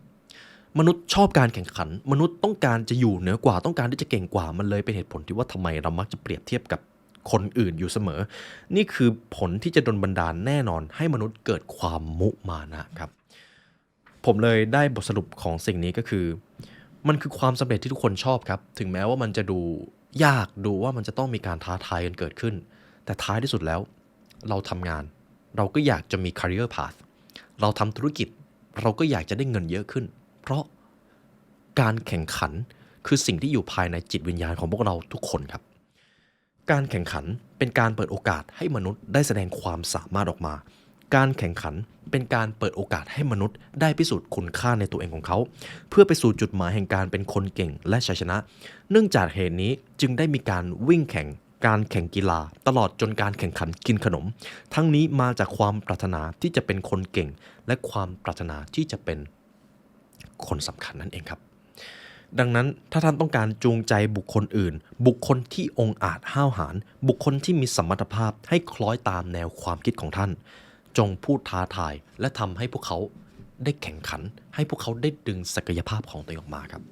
Speaker 1: มนุษย์ชอบการแข่งขันมนุษย์ต้องการจะอยู่เหนือกว่าต้องการที่จะเก่งกว่ามันเลยเป็นเหตุผลที่ว่าทำไมเรามักจะเปรียบเทียบกับคนอื่นอยู่เสมอนี่คือผลที่จะดลบันดาลแน่นอนให้มนุษย์เกิดความมุมานะครับผมเลยได้บทสรุปของสิ่งนี้ก็คือมันคือความสำเร็จที่ทุกคนชอบครับถึงแม้ว่ามันจะดูยากดูว่ามันจะต้องมีการท้าทายกันเกิดขึ้นแต่ท้ายที่สุดแล้วเราทำงานเราก็อยากจะมี career path เราทำธุรกิจเราก็อยากจะได้เงินเยอะขึ้นเพราะการแข่งขันคือสิ่งที่อยู่ภายในจิตวิญญาณของพวกเราทุกคนครับการแข่งขันเป็นการเปิดโอกาสให้มนุษย์ได้แสดงความสามารถออกมาการแข่งขันเป็นการเปิดโอกาสให้มนุษย์ได้พิสูจน์คุณค่าในตัวเองของเขาเพื่อไปสู่จุดหมายแห่งการเป็นคนเก่งและชัยชนะเนื่องจากเหตุนี้จึงได้มีการวิ่งแข่ง การแข่งกีฬาตลอดจนการแข่งขันกินขนมทั้งนี้มาจากความปรารถนาที่จะเป็นคนเก่งและความปรารถนาที่จะเป็นคนสำคัญนั่นเองครับดังนั้นถ้าท่านต้องการจูงใจบุคคลอื่นบุคคลที่องอาจห้าวหาญบุคคลที่มีสมรรถภาพให้คล้อยตามแนวความคิดของท่านจงพูดท้าทายและทำให้พวกเขาได้แข่งขันให้พวกเขาได้ดึงศักยภาพของตัวเองออกมาครับ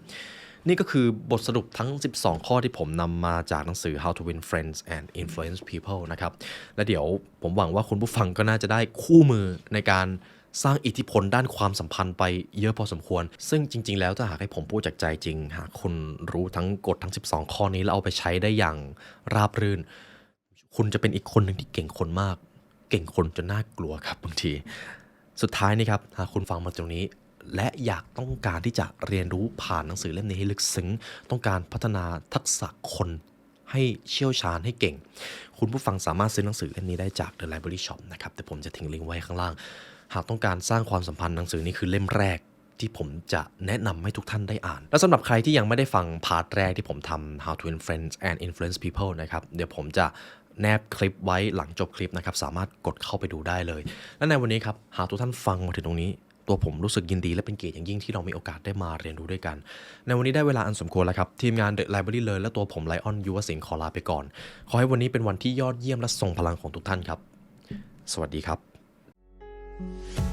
Speaker 1: นี่ก็คือบทสรุปทั้ง12ข้อที่ผมนำมาจากหนังสือ How to Win Friends and Influence People นะครับและเดี๋ยวผมหวังว่าคุณผู้ฟังก็น่าจะได้คู่มือในการสร้างอิทธิพลด้านความสัมพันธ์ไปเยอะพอสมควรซึ่งจริงๆแล้วถ้าหากให้ผมพูดจากใจจริงหากคุณรู้ทั้งกฎทั้ง12ข้อนี้แล้วเอาไปใช้ได้อย่างราบรื่นคุณจะเป็นอีกคนหนึ่งที่เก่งคนมากเก่งคนจนน่ากลัวครับบางทีสุดท้ายนี่ครับหากคุณฟังมาตรงนี้และอยากต้องการที่จะเรียนรู้ผ่านหนังสือเล่มนี้ให้ลึกซึ้งต้องการพัฒนาทักษะคนให้เชี่ยวชาญให้เก่งคุณผู้ฟังสามารถซื้อหนังสือเล่มนี้ได้จาก The Library Shop นะครับแต่ผมจะทิ้งลิงก์ไว้ข้างล่างหากต้องการสร้างความสัมพันธ์หนังสือนี้คือเล่มแรกที่ผมจะแนะนำให้ทุกท่านได้อ่านและสำหรับใครที่ยังไม่ได้ฟังพาร์ทแรกที่ผมทำ How to Win Friends and Influence People นะครับเดี๋ยวผมจะแนบคลิปไว้หลังจบคลิปนะครับสามารถกดเข้าไปดูได้เลยและในวันนี้ครับหากทุกท่านฟังมาถึงตรงนี้ตัวผมรู้สึกยินดีและเป็นเกียรติอย่างยิ่งที่เรามีโอกาสได้มาเรียนรู้ด้วยกันในวันนี้ได้เวลาอันสมควรแล้วครับทีมงาน The Library เลยและตัวผมไลออนยุวศิลป์ขอลาไปก่อนขอให้วันนี้เป็นวันที่ยอดเยี่ยมและทรงพลังของทุกท่านครับสวัสดีครับ